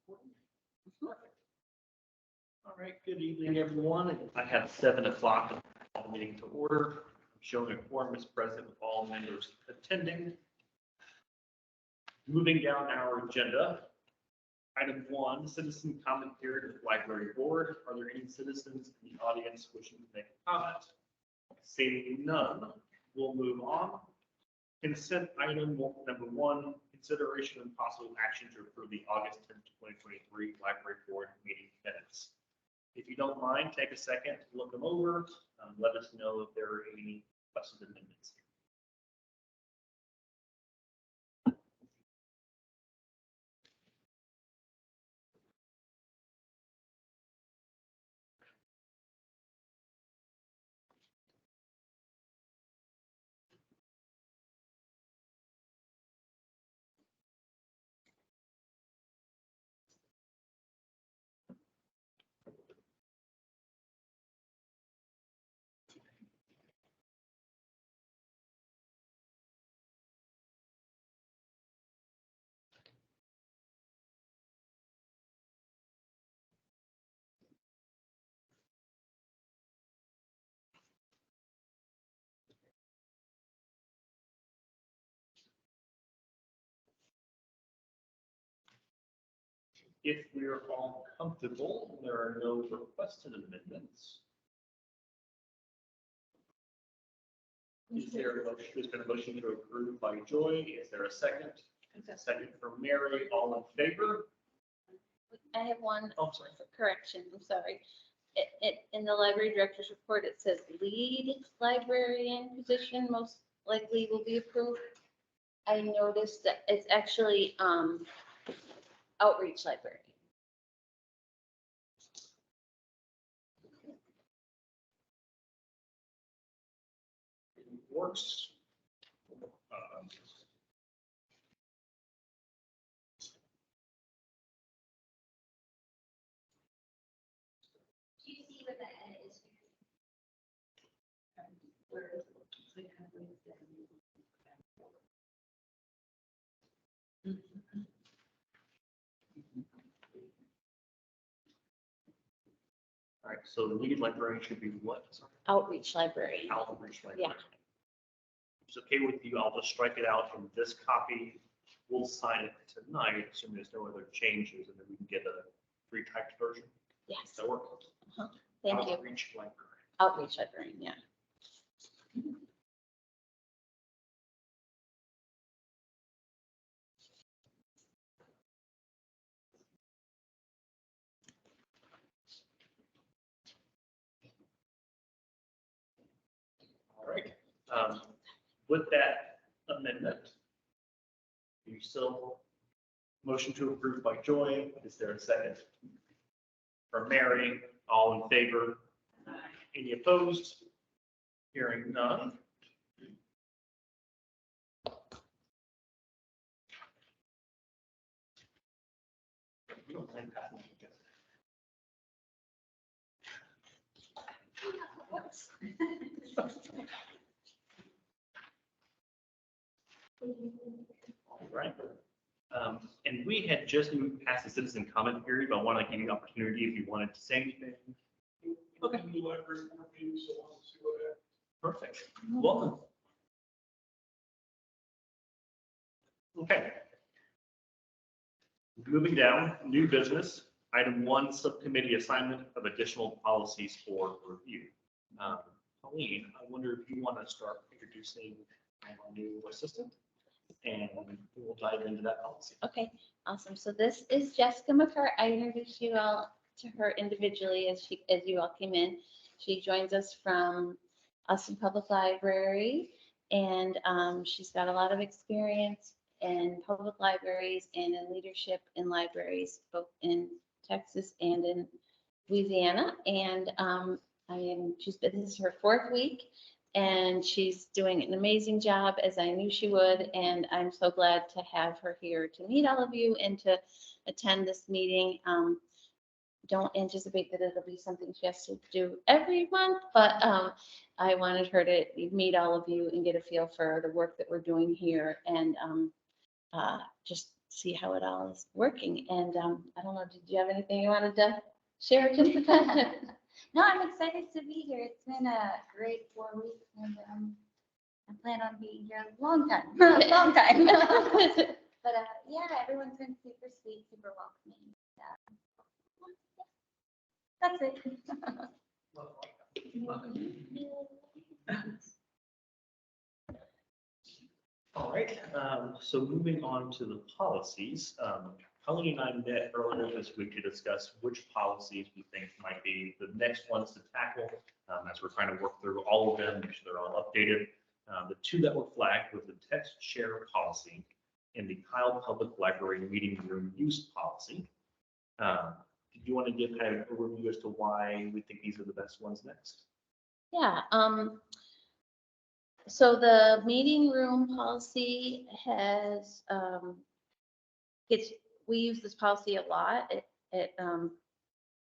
All right, good evening, everyone. I have 7 o'clock, call the meeting to order. I'm showing a quorum is present with all members attending. Moving down our agenda. Item 1, citizen comment period of library board. Are there any citizens in the audience wishing to make a comment? Seeing none, we'll move on. Consent item number 1, consideration and possible action to approve the August 10th, 2023 library board meeting minutes. If you don't mind, take a second to look them over. Let us know if there are any questions or amendments. If we are all comfortable, there are no requested amendments. Is there a motion? There's been a motion to approve by Joy. Is there a second? A second from Mary. All in favor? I have one Oh, sorry. correction, I'm sorry. In the library director's report, it says lead librarian position most likely will be approved. I noticed that it's actually outreach librarian. Works. Do you see what that is? All right, so the lead librarian should be what? Sorry. Outreach librarian. Outreach librarian. Yeah. If it's okay with you, I'll just strike it out from this copy. We'll sign it tonight, assuming there's no other changes, and then we can get a retyped version. Yes, Does that work? thank you. Outreach librarian. Outreach librarian, yeah. All right. With that amendment, you still motion to approve by Joy. Is there a second? For Mary, all in favor? Any opposed? Hearing none. We don't mind passing it together. All right. And we had just moved past the citizen comment period, but I want to give you an opportunity if you wanted to say anything. Okay. Perfect. Welcome. Okay. Moving down, new business. Item 1, subcommittee assignment of additional policies for review. Colleen, I wonder if you want to start introducing our new assistant, and we'll dive into that policy. Okay, awesome. So this is Jessica McCart. I introduced you all to her individually as you all came in. She joins us from Austin Public Library, and she's got a lot of experience in public libraries and in leadership in libraries, both in Texas and in Louisiana. And this is her 4th week, and she's doing an amazing job, as I knew she would. And I'm so glad to have her here to meet all of you and to attend this meeting. Don't anticipate that it'll be something she has to do every month, but I wanted her to meet all of you and get a feel for the work that we're doing here, and just see how it all is working. And I don't know, did you have anything you wanted to share, Jessica? No, I'm excited to be here. It's been a great 4 weeks and I plan on being here a long time, a long time. But yeah, everyone's been super sweet, super welcoming. That's it. All right, so moving on to the policies, Colleen and I met earlier this week to discuss which policies we think might be the next ones to tackle, as we're trying to work through all of them, make sure they're all updated. The two that were flagged was the text share policy and the Kyle Public Library meeting room use policy. Do you want to give kind of an overview as to why we think these are the best ones next? Yeah, so the meeting room policy has, we use this policy a lot. It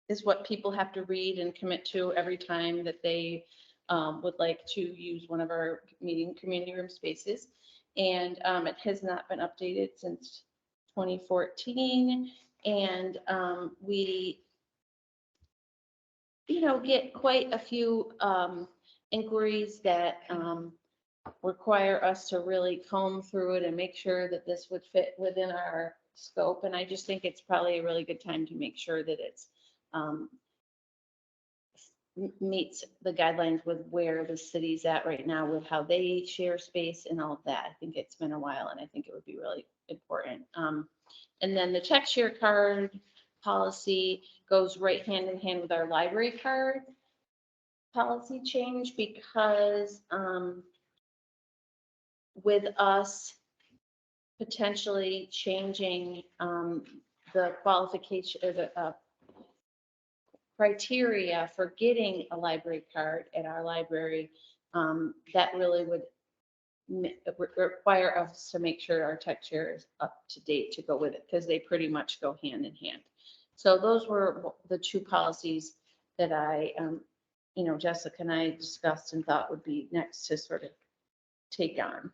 is what people have to read and commit to every time that they would like to use one of our community room spaces. And it has not been updated since 2014. And we, get quite a few inquiries that require us to really comb through it and make sure that this would fit within our scope. And I just think it's probably a really good time to make sure that it's meets the guidelines with where the city's at right now with how they share space and all of that. I think it's been a while and I think it would be really important. And then the check share card policy goes right hand in hand with our library card policy change because with us potentially changing the qualification or the criteria for getting a library card at our library, that really would require us to make sure our tech share is up to date to go with it because they pretty much go hand in hand. So those were the two policies that I, Jessica and I discussed and thought would be next to sort of take on.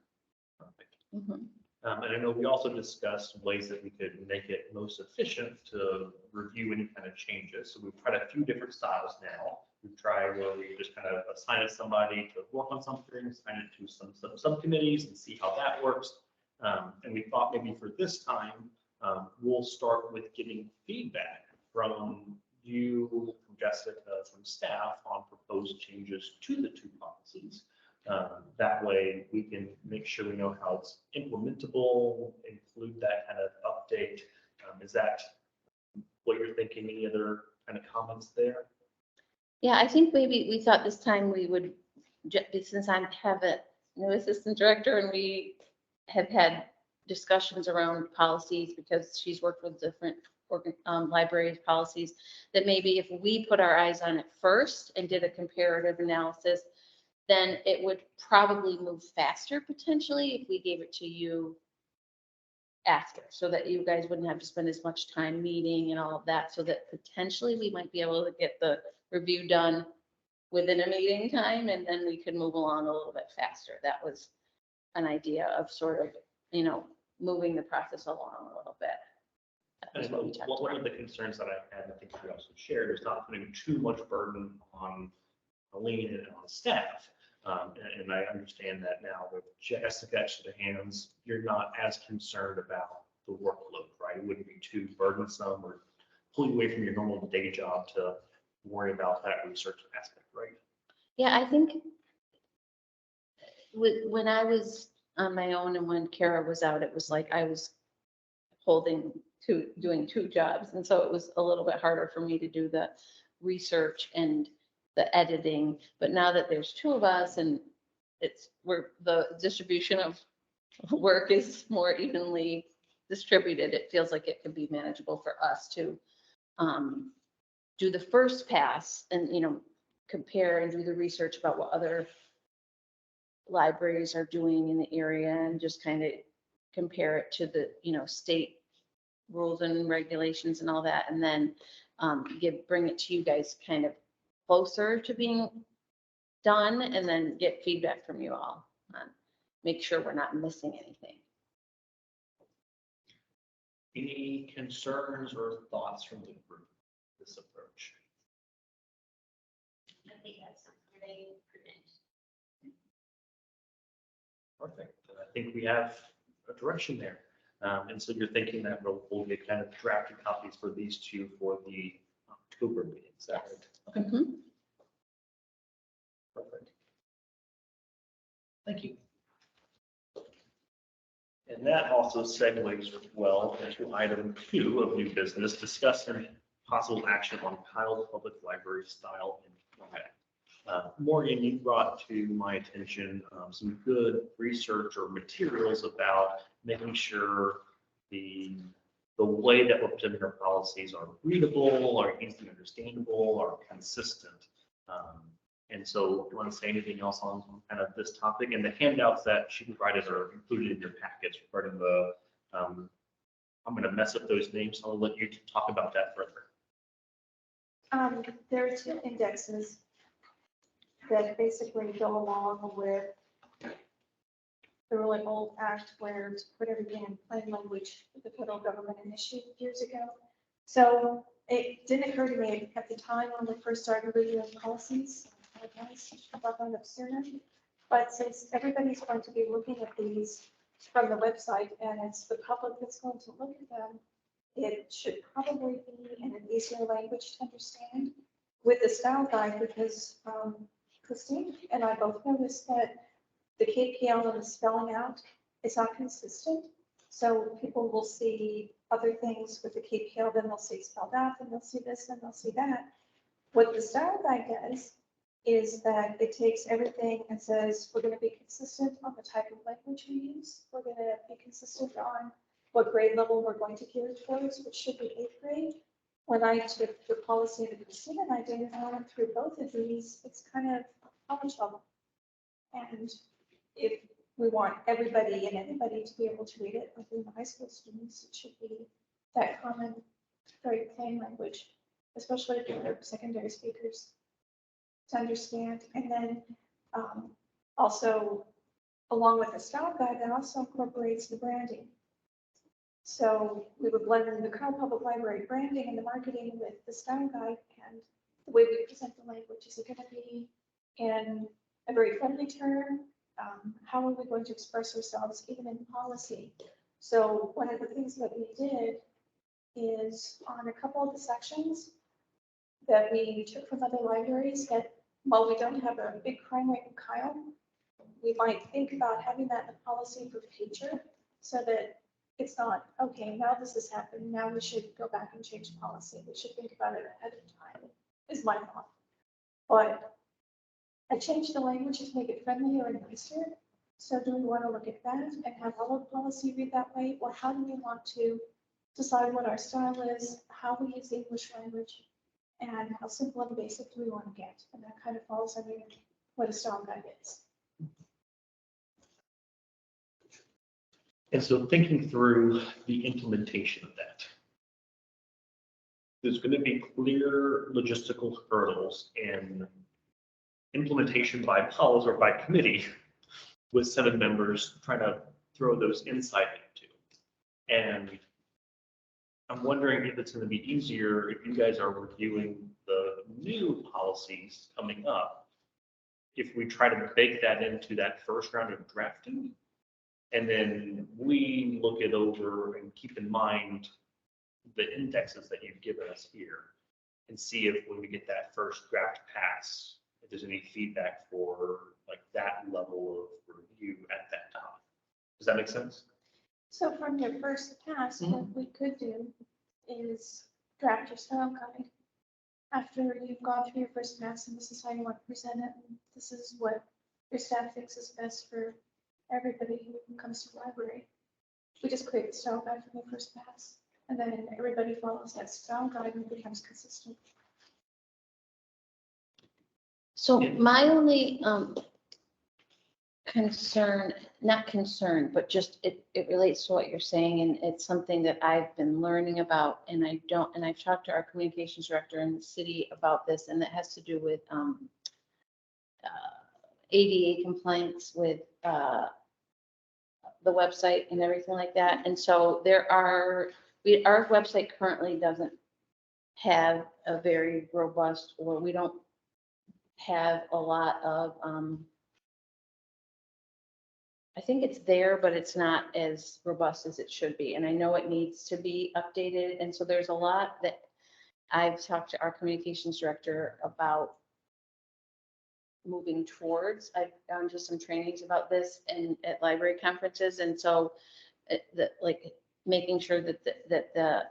And I know we also discussed ways that we could make it most efficient to review any kind of changes. So we've tried a few different styles now. We've tried where we just kind of assign it somebody to work on something, assign it to some subcommittees and see how that works. And we thought maybe for this time, we'll start with getting feedback from you, from Jessica, from staff on proposed changes to the two policies. That way we can make sure we know how it's implementable, include that kind of update. Is that what you're thinking? Any other kind of comments there? Yeah, I think maybe we thought this time we would, since I have a new assistant director and we have had discussions around policies because she's worked with different library policies, that maybe if we put our eyes on it first and did a comparative analysis, then it would probably move faster potentially if we gave it to you after, so that you guys wouldn't have to spend as much time meeting and all of that, so that potentially we might be able to get the review done within a meeting time, and then we could move along a little bit faster. That was an idea of sort of, moving the process along a little bit. That was what we talked One about. of the concerns that I had, I think we also shared, is not putting too much burden on Colleen and on staff. And I understand that now with Jessica to the hands, you're not as concerned about the workload, right? It wouldn't be too burdensome or pull you away from your normal day job to worry about that research aspect, right? Yeah, I think when I was on my own and when Kara was out, it was like I was doing two jobs. And so it was a little bit harder for me to do the research and the editing. But now that there's two of us and the distribution of work is more evenly distributed, it feels like it could be manageable for us to do the first pass and, compare and do the research about what other libraries are doing in the area and just kind of compare it to the, state rules and regulations and all that. And then bring it to you guys kind of closer to being done and then get feedback from you all. Make sure we're not missing anything. Any concerns or thoughts from the group, this approach? I think that's pretty prudent. Perfect. I think we have a direction there. And so you're thinking that we'll get kind of drafted copies for these two for the October meeting, is that right? Okay, Mhm. perfect. Thank you. And that also segues well into item 2 of new business, discussing possible action on Kyle Public Library style and format. Morgan, you brought to my attention some good research or materials about making sure the way that we're presenting our policies are readable, are easily understandable, are consistent. And so do you want to say anything else on kind of this topic? And the handouts that she provided are included in your package regarding the, I'm going to mess up those names, so I'll let you talk about that further. There are 2 indexes that basically go along with the really old act where to put everything in plain language that the federal government initiated years ago. So it didn't occur to me at the time when we first started reviewing policies. I guess I should have brought that up sooner. But since everybody's going to be looking at these from the website and it's the public that's going to look at them, it should probably be in an easier language to understand with the style guide, because Christine and I both noticed that the KPL and the spelling out is not consistent. So people will see other things with the KPL, then they'll see spelled out, then they'll see this, then they'll see that. What the style guide does is that it takes everything and says, we're going to be consistent on the type of language we use. We're going to be consistent on what grade level we're going to gear towards, which should be 8th grade. When I took the policy that Christina and I did, and I went through both of these, it's kind of college level. And if we want everybody and anybody to be able to read it, including the high school students, it should be that common, very plain language, especially if they're secondary speakers to understand. And then also, along with the style guide, that also incorporates the branding. So we would blend in the Kyle Public Library branding and the marketing with the style guide, and the way we present the language. Is it going to be in a very friendly term? How are we going to express ourselves even in policy? So one of the things that we did is on a couple of the sections that we took from other libraries, that while we don't have a big crime rate in Kyle, we might think about having that in the policy for future, so that it's not, okay, now this has happened, now we should go back and change policy. We should think about it ahead of time, is my thought. But I changed the language to make it friendlier and nicer. So do we want to look at that and have all of policy read that way? Or how do we want to decide what our style is, how we use the English language, and how simple and basic do we want to get? And that kind of falls under what a style guide is. And so thinking through the implementation of that, there's going to be clear logistical hurdles in implementation by policy or by committee with 7 members trying to throw those insight into. And I'm wondering if it's going to be easier if you guys are reviewing the new policies coming up, if we try to bake that into that first round of drafting, and then we look it over and keep in mind the indexes that you've given us here, and see if when we get that first draft pass, if there's any feedback for like that level of review at that time. Does that make sense? So from your first pass, what we could do is draft your style guide. After you've gone through your first pass, and this is how you want to present it, and this is what your staff thinks is best for everybody who comes to the library. We just create the style guide from the first pass, and then everybody follows that style guide and it becomes consistent. So my only concern, not concern, but just it relates to what you're saying, and it's something that I've been learning about, and I've talked to our communications director in the city about this, and it has to do with ADA compliance with the website and everything like that. And so our website currently doesn't have a very robust, or we don't have a lot of, I think it's there, but it's not as robust as it should be. And I know it needs to be updated. And so there's a lot that I've talked to our communications director about moving towards. I've gone to some trainings about this and at library conferences. And so like making sure that the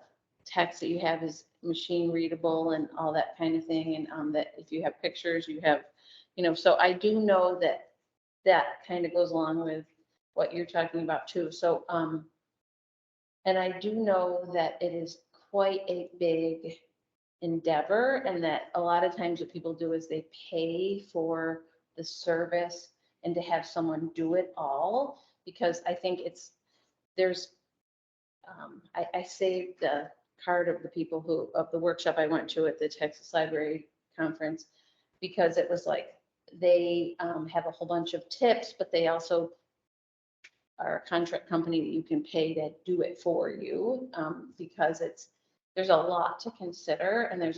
text that you have is machine readable and all that kind of thing. And that if you have pictures, you have, so I do know that that kind of goes along with what you're talking about too. So, and I do know that it is quite a big endeavor, and that a lot of times what people do is they pay for the service and to have someone do it all, because I think I saved the card of the people of the workshop I went to at the Texas Library Conference, because it was like, they have a whole bunch of tips, but they also are a contract company that you can pay to do it for you, because there's a lot to consider, and it's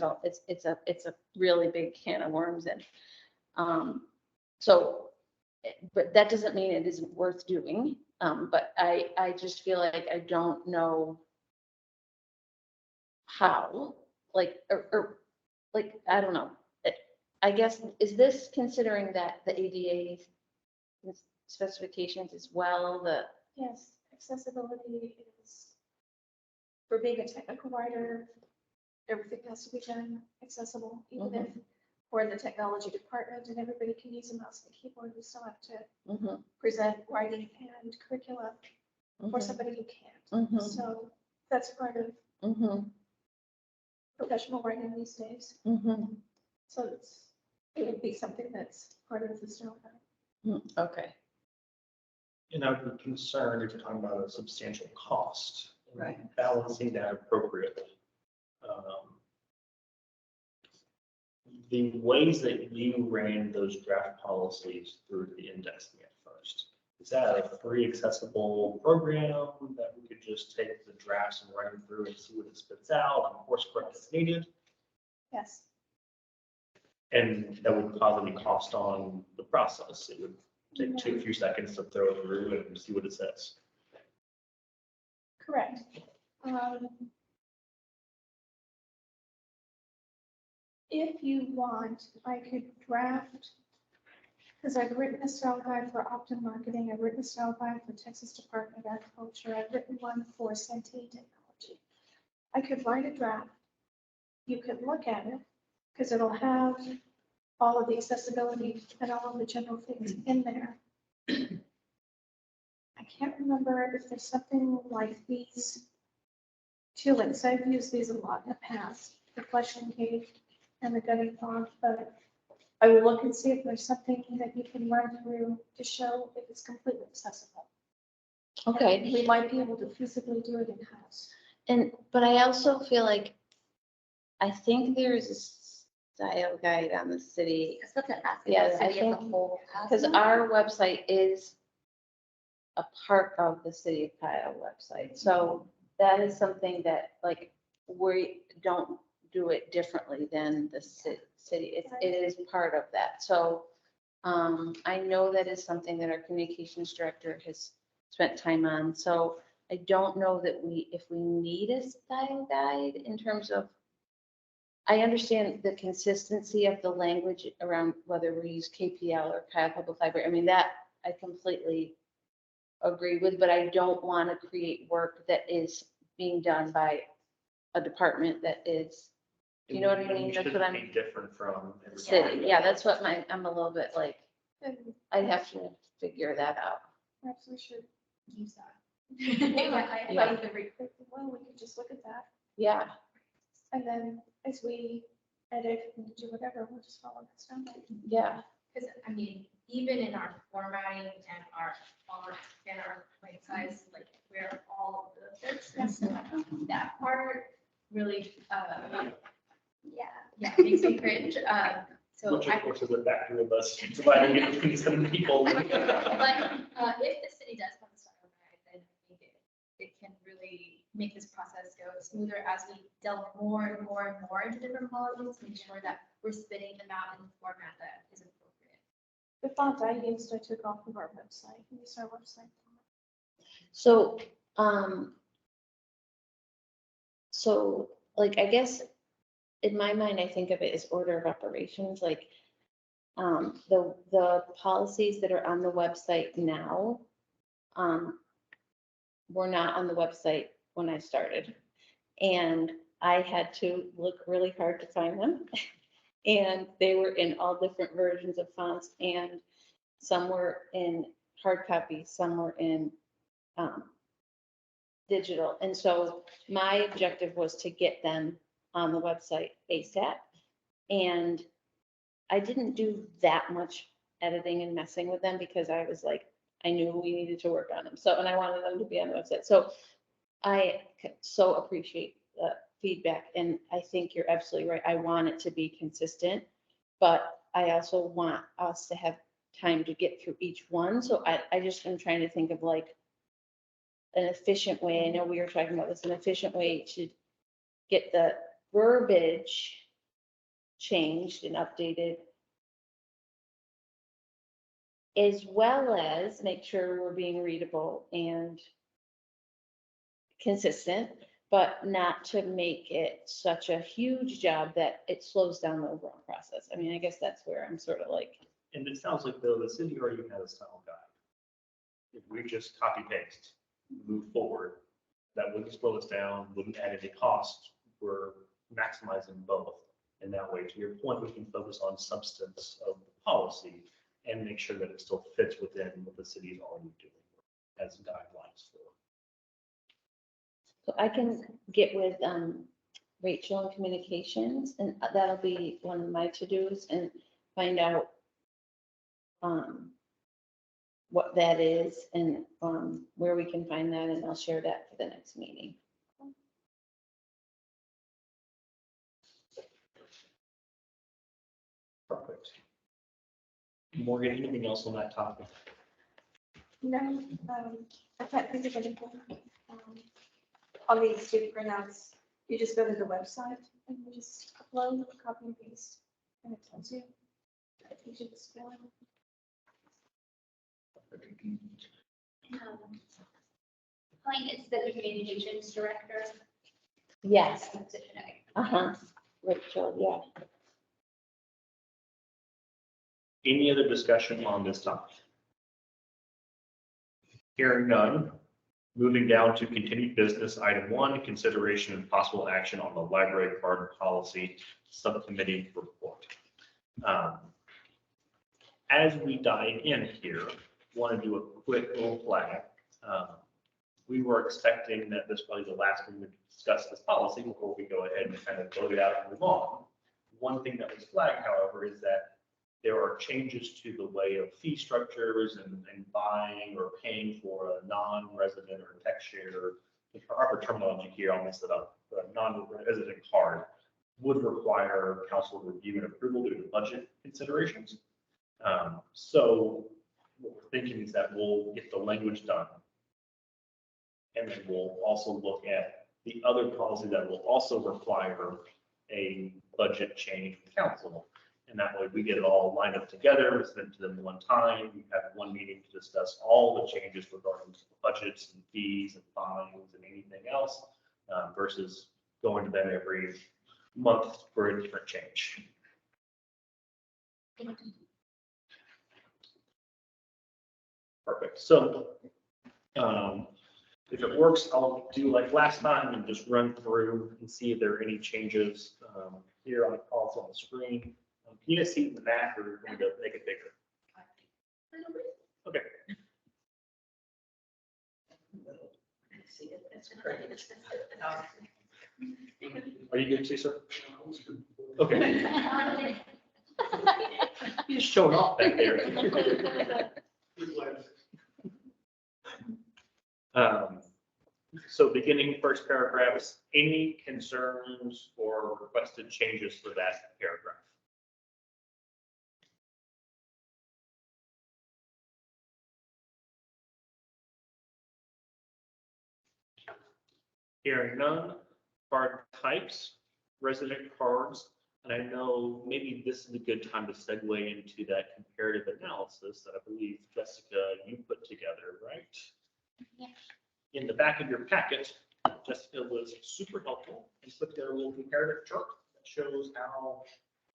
a really big can of worms. And but that doesn't mean it isn't worth doing. But I just feel like I don't know how, or I don't know. I guess, is this considering that the ADA specifications as well, Yes, accessibility is, for being a technical writer, everything has to be done accessible, even if we're in the technology department and everybody can use a mouse and keyboard, we still have to present writing and curricula for somebody who can't. So that's part of professional writing these days. So it would be something that's part of the Sterling Guide. Okay. And I would be concerned if you're talking about a substantial cost. Right. Balancing that appropriately. The ways that you ran those draft policies through the indexing at first, is that a free accessible program that we could just take the drafts and run them through and see what it spits out and course correct as needed? Yes, And that would cause any cost on the process. It would take a few seconds to throw it through and see what it says. correct. If you want, I could draft, because I've written a style guide for Optum Marketing, I've written a style guide for Texas Department of Agriculture, I've written one for Centene Technology. I could write a draft. You could look at it, because it'll have all of the accessibility and all of the general things in there. I can't remember if there's something like these two links. I've used these a lot in the past, the Flesh and Cave and the Gunning Fog, but I will look and see if there's something that you can run through to show if it's completely accessible. Okay. And we might be able to feasibly do it in-house. But I also feel like, I think there's a style guide on the city. That's what I'm asking. Yeah, the I city as a think, whole has because one? our website is a part of the City of Kyle website. So that is something that, like, we don't do it differently than the city. It is part of that. So I know that is something that our communications director has spent time on. So I don't know that if we need a style guide in terms of, I understand the consistency of the language around whether we use KPL or Kyle Public Library. I mean, that I completely agree with, but I don't want to create work that is being done by a department that is, you know what I mean? That's what I'm, Shouldn't be different from every city. Yeah, that's what I'm a little bit like, And I'd have to figure that out. perhaps we should Use that. Yeah, I Yeah. like the recruit. Well, we could just look at that. Yeah, And then as we edit and do whatever, we'll just follow that stuff. yeah. Because, I mean, even in our formatting and our font and our point size, like, we're all of this. Yes. That part really, Yeah. makes me cringe. So Which I, of course is a factor of us dividing it between some people. but, if the city does have a style guide, then I think it can really make this process go smoother as we delve more and more and more into different policies, make sure that we're spitting them out in the format that is appropriate. The font I used, I took off of our website. We use our website. So, like, I guess in my mind, I think of it as order of operations, like, the policies that are on the website now, were not on the website when I started. And I had to look really hard to find them. And they were in all different versions of fonts, and some were in hard copy, some were in digital. And so my objective was to get them on the website ASAP. And I didn't do that much editing and messing with them because I was like, I knew we needed to work on them. So, and I wanted them to be on the website. So I so appreciate the feedback. And I think you're absolutely right. I want it to be consistent, but I also want us to have time to get through each one. So I just am trying to think of like an efficient way. I know we were talking about this, an efficient way to get the verbiage changed and updated, as well as make sure we're being readable and consistent, but not to make it such a huge job that it slows down the overall process. I mean, I guess that's where I'm sort of like, And it sounds like though the city already has a style guide. If we just copy paste, move forward, that wouldn't slow us down, wouldn't add any cost. We're maximizing both. And that way, to your point, we can focus on substance of the policy and make sure that it still fits within what the city is already doing as guidelines for. so I can get with Rachel in communications, and that'll be one of my to-dos, and find out what that is and where we can find that, and I'll share that for the next meeting. Perfect. Morgan, anything else on that topic? No, I can't think of anything. All these to pronounce, you just go to the website and you just upload, copy and paste, and it tells you. You should spell it. Colleen is the communications director. Yes, Position, okay. Rachel, yeah. Any other discussion on this topic? Hearing none, moving down to continued business, item 1, consideration and possible action on the library card policy subcommittee report. As we dive in here, want to do a quick little flag. We were expecting that this was the last we would discuss this policy before we go ahead and kind of vote it out and move on. One thing that was flagged, however, is that there are changes to the way of fee structures and buying or paying for a non-resident or tech share. The proper terminology here, I'll mess it up, but a non-resident card would require council review and approval due to budget considerations. So what we're thinking is that we'll get the language done. And then we'll also look at the other policy that will also require a budget change with council. And that way we get it all lined up together, we send it to them one time, we have one meeting to discuss all the changes regarding budgets and fees and fines and anything else, versus going to them every month for a different change. Perfect. So if it works, I'll do like last time and just run through and see if there are any changes here on the policy on the screen. Can you guys see the map or are you going to make it bigger? Okay. Are you good, Cesar? Okay. You're just showing off back there. So beginning first paragraphs, any concerns or requested changes for that paragraph? Hearing none, card types, resident cards, and I know maybe this is a good time to segue into that comparative analysis that I believe Jessica, you put together, right? Yeah. In the back of your packet, Jessica was super helpful and put together a little comparative chart that shows how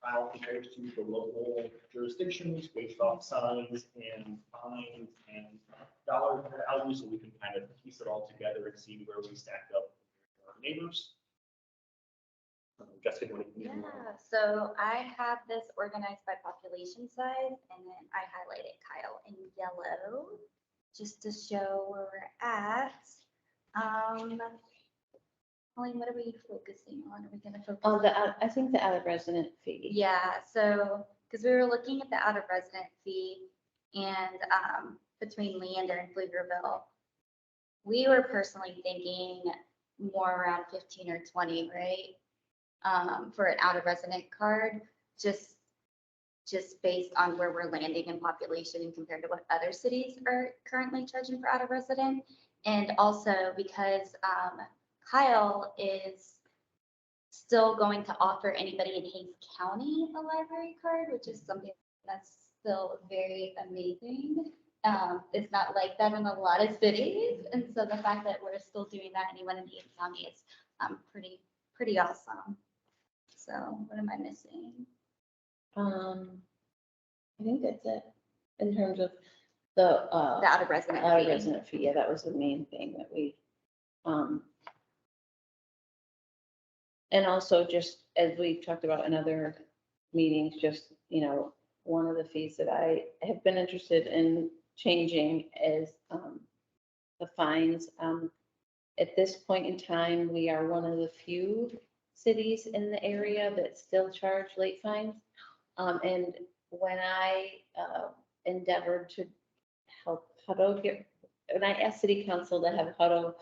Kyle compares to the local jurisdictions based off size and fines and dollar value, so we can kind of piece it all together and see where we stack up with our neighbors. Jessica, what do you? Yeah, so I have this organized by population size, and then I highlighted Kyle in yellow, just to show where we're at. Colleen, what are we focusing on? Are we gonna focus? Oh, on- I think the out of resident fee. Yeah, so, because we were looking at the out of resident fee and between Leander and Pflugerville, we were personally thinking more around 15 or 20, right? For an out of resident card, just based on where we're landing in population and compared to what other cities are currently charging for out of resident. And also because Kyle is still going to offer anybody in Hays County a library card, which is something that's still very amazing. It's not like that in a lot of cities. And so the fact that we're still doing that, anyone in Hays County is pretty awesome. So what am I missing? I think that's it in terms of the, The out of resident out of fee. resident fee. Yeah, that was the main thing that we, and also just as we've talked about in other meetings, just, you know, one of the fees that I have been interested in changing is, the fines. At this point in time, we are one of the few cities in the area that still charge late fines. And when I endeavored to help Hutto when I asked city council to have Hutto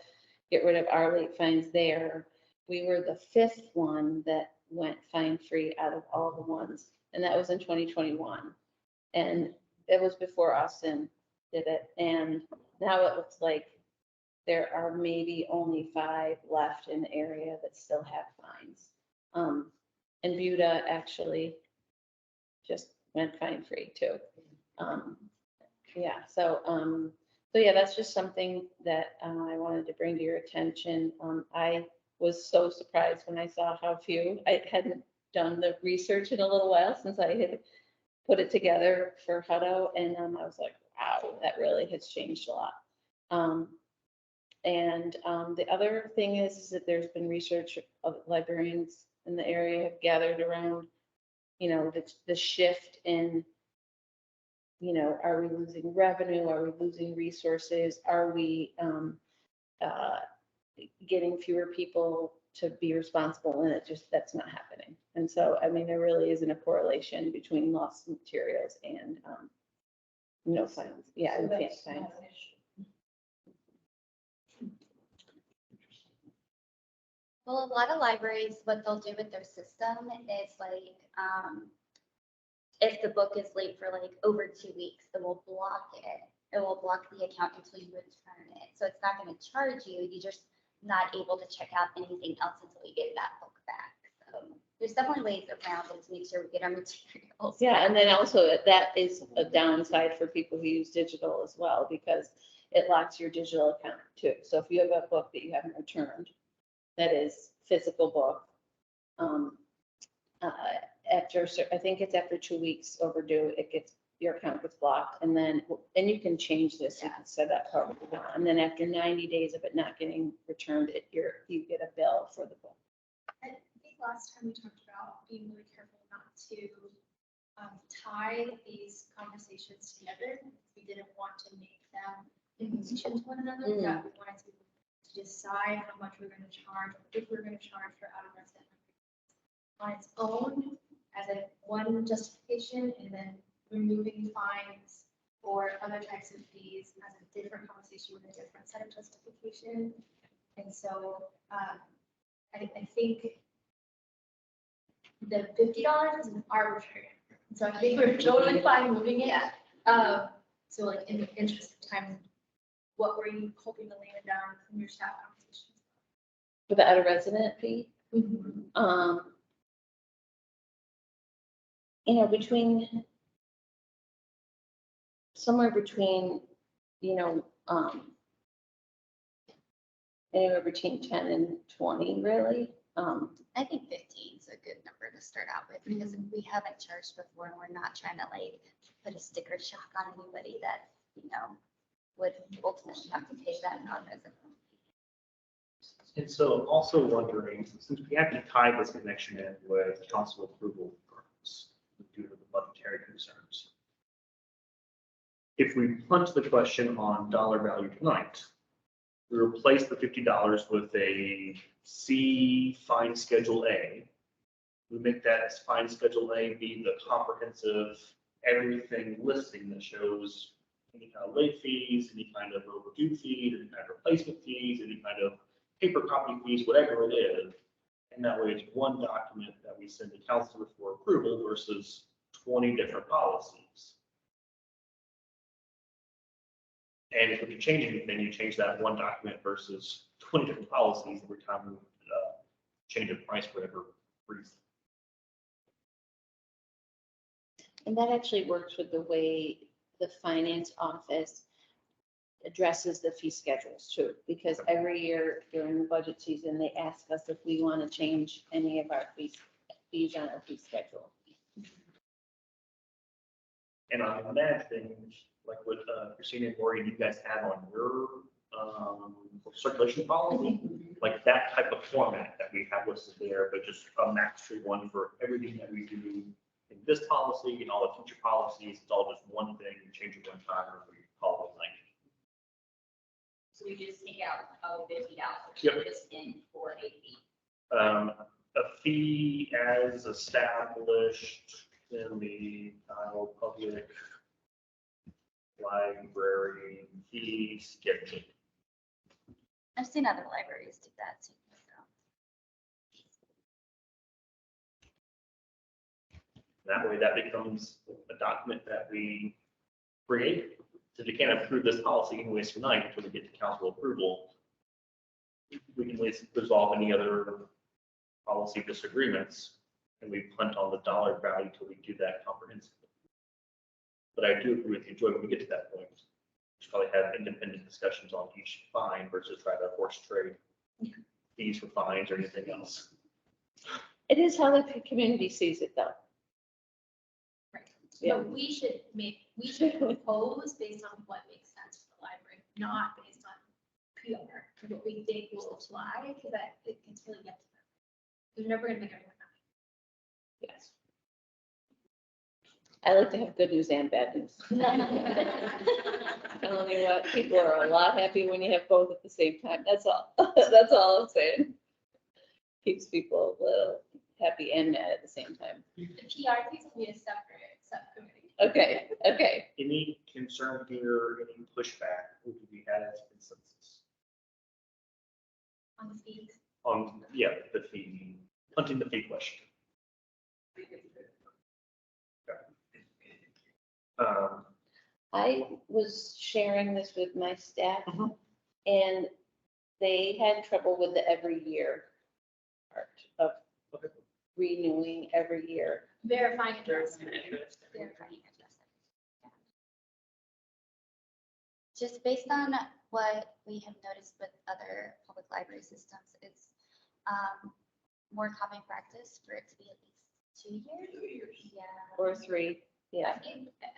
get rid of our late fines there, we were the 5th one that went fine-free out of all the ones, and that was in 2021. And it was before Austin did it, and now it looks like there are maybe only 5 left in the area that still have fines. And Buda actually just went fine-free too. Yeah, so yeah, that's just something that I wanted to bring to your attention. I was so surprised when I saw how few. I hadn't done the research in a little while since I had put it together for Hutto, and I was like, wow, that really has changed a lot. And the other thing is that there's been research of librarians in the area have gathered around, you know, the shift in, you know, are we losing revenue? Are we losing resources? Are we getting fewer people to be responsible? And that's not happening. And so, I mean, there really isn't a correlation between lost materials and no fines. Yeah, and fines. Well, a lot of libraries, what they'll do with their system is like, if the book is late for like over 2 weeks, it will block it. It will block the account until you return it. So it's not going to charge you. You're just not able to check out anything else until you get that book back. So there's definitely ways around it to make sure we get our materials. Yeah, back. and then also that is a downside for people who use digital as well, because it locks your digital account too. So if you have a book that you haven't returned, that is physical book, after, I think it's after 2 weeks overdue, your account gets blocked, and you can change this, you can set that part, and then after 90 days of it not getting returned, you get a bill for the book. I think last time we talked about being really careful not to tie these conversations together. We didn't want to make them in position to one another, that we wanted to decide how much we're going to charge, or if we're going to charge for out of resident on its own as a one justification, and then removing fines or other types of fees as a different conversation with a different set of justification. And so I think the $50 is an arbitrary. So I think we're totally fine moving it. So like in the interest of time, what were you hoping to land down from your staff conversations? for the out of resident fee. You know, somewhere between, you know, anywhere between 10 and 20, really. I think 15 is a good number to start out with, because we haven't charged before, and we're not trying to like put a sticker shock on anybody that, you know, would ultimately have to pay that non-resident. And so I'm also wondering, since we have to tie this connection in with council approval purpose due to the budgetary concerns. If we punt the question on dollar value tonight, we replace the $50 with a C fine schedule A. We make that as fine schedule A be the comprehensive everything listing that shows any kind of late fees, any kind of overdue fees, any kind of replacement fees, any kind of paper copy fees, whatever it is. And that way it's one document that we send to council for approval versus 20 different policies. And if you change anything, you change that one document versus 20 different policies every time we change a price for whatever reason. And that actually works with the way the finance office addresses the fee schedules too, because every year during the budget season, they ask us if we want to change any of our fees on our fee schedule. And I'm imagining, like what Christina and Maureen, you guys have on your circulation policy, like that type of format that we have listed there, but just a master one for everything that we do in this policy and all the future policies. It's all just one thing, you change it one time, or we call it like. So we just take out $50, Yep. just in for a fee. A fee as established in the Iowa Public Library fee schedule. I've seen other libraries do that too. That way that becomes a document that we create. Since we can't approve this policy anyways tonight until we get to council approval, we can at least resolve any other policy disagreements, and we punt on the dollar value till we do that comprehensively. But I do agree with you, Joy, when we get to that point, we should probably have independent discussions on each fine versus try to horse trade fees for fines or anything else. It is how the community sees it though. Right. Yeah. But we should propose based on what makes sense for the library, not based on PR, what we think will apply, because it gets really get to them. They're never gonna make everyone happy. Yes. I like to have good news and bad news. Telling you what, people are a lot happy when you have both at the same time. That's all. That's all I'm saying. Keeps people a little happy and mad at the same time. The PR piece will be a separate subcommittee. Okay, okay. Any concern here, any pushback, would be had as consensus On the fees. on, yeah, the fee, punting the fee question. I was sharing this with my staff Mhm. and they had trouble with the every year part of Okay. renewing every year. Verifying address. Verifying address. Just based on what we have noticed with other public library systems, it's more common practice for it to be at least 2 years. 2 years. Yeah. Or 3, yeah.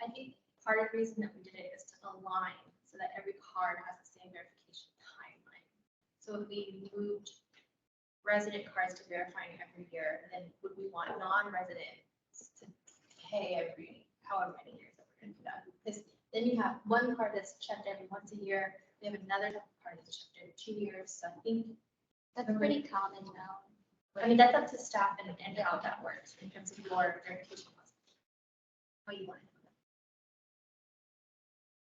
I think part of the reason that we did it is to align so that every card has the same verification timeline. So if we moved resident cards to verifying every year, then would we want non-residents to pay every however many years that we're gonna do that? Because then you have one card that's checked every once a year, we have another card that's checked every 2 years, so I think, That's pretty common now. I mean, that's up to staff and how that works in terms of your verification process. How you want it.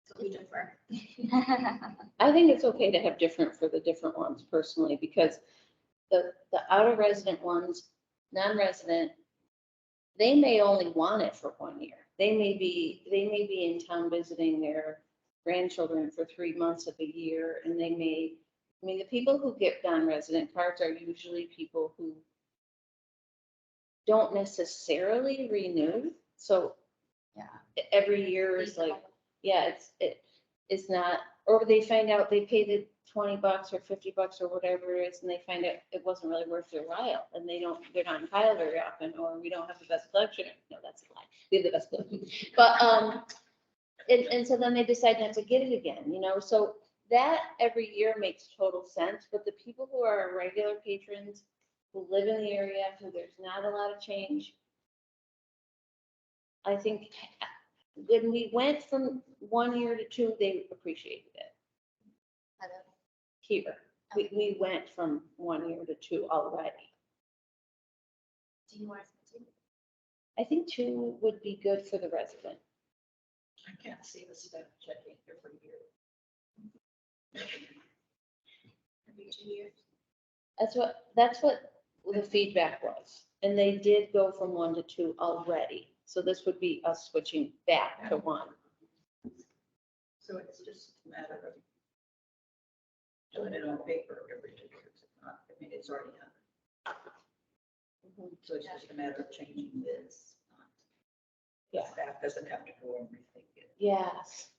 So we defer. I think it's okay to have different for the different ones personally, because the out of resident ones, non-resident, they may only want it for 1 year. They may be in town visiting their grandchildren for 3 months of the year, and they may I mean, the people who get non-resident cards are usually people who don't necessarily renew. So Yeah. every year is like, yeah, it's not, or they find out they paid the $20 or $50 or whatever it is, and they find out it wasn't really worth their while, and they're not in Kyle very often, or we don't have the best collection. No, that's a lie. We have the best collection. But, and so then they decide not to get it again, so that every year makes total sense, but the people who are our regular patrons, who live in the area, who there's not a lot of change, I think when we went from 1 year to 2, they appreciated it. Here, we went from 1 year to 2 already. Do you want to? I think 2 would be good for the resident. I can't see the step checking every year. Every 2 years? That's what the feedback was. And they did go from 1 to 2 already. So this would be us switching back to 1. So it's just a matter of doing it on paper every 2 years. It's not, I mean, it's already done. So it's just a matter of changing this. Yeah. Staff doesn't have to go and rethink it. Yes.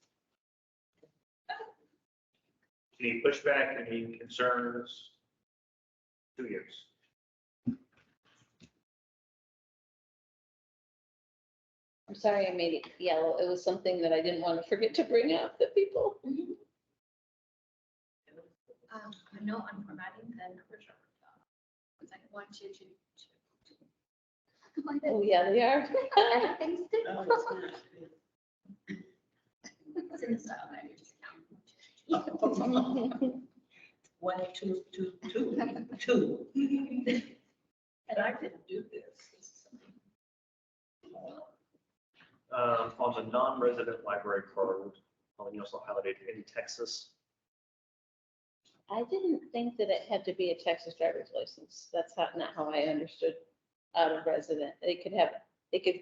Any pushback, any concerns? 2 years. I'm sorry I made it yellow. It was something that I didn't want to forget to bring up to people. A note on formatting, then it's like 1, 2, 2, 2. Oh, yeah, they are. Everything's good. No, it's not. It's in the style that you just count. 1, 2, 2, 2, 2. And I didn't do this. This is something- On the non-resident library card, you also highlighted in Texas. I didn't think that it had to be a Texas driver's license. That's not how I understood out of resident. They could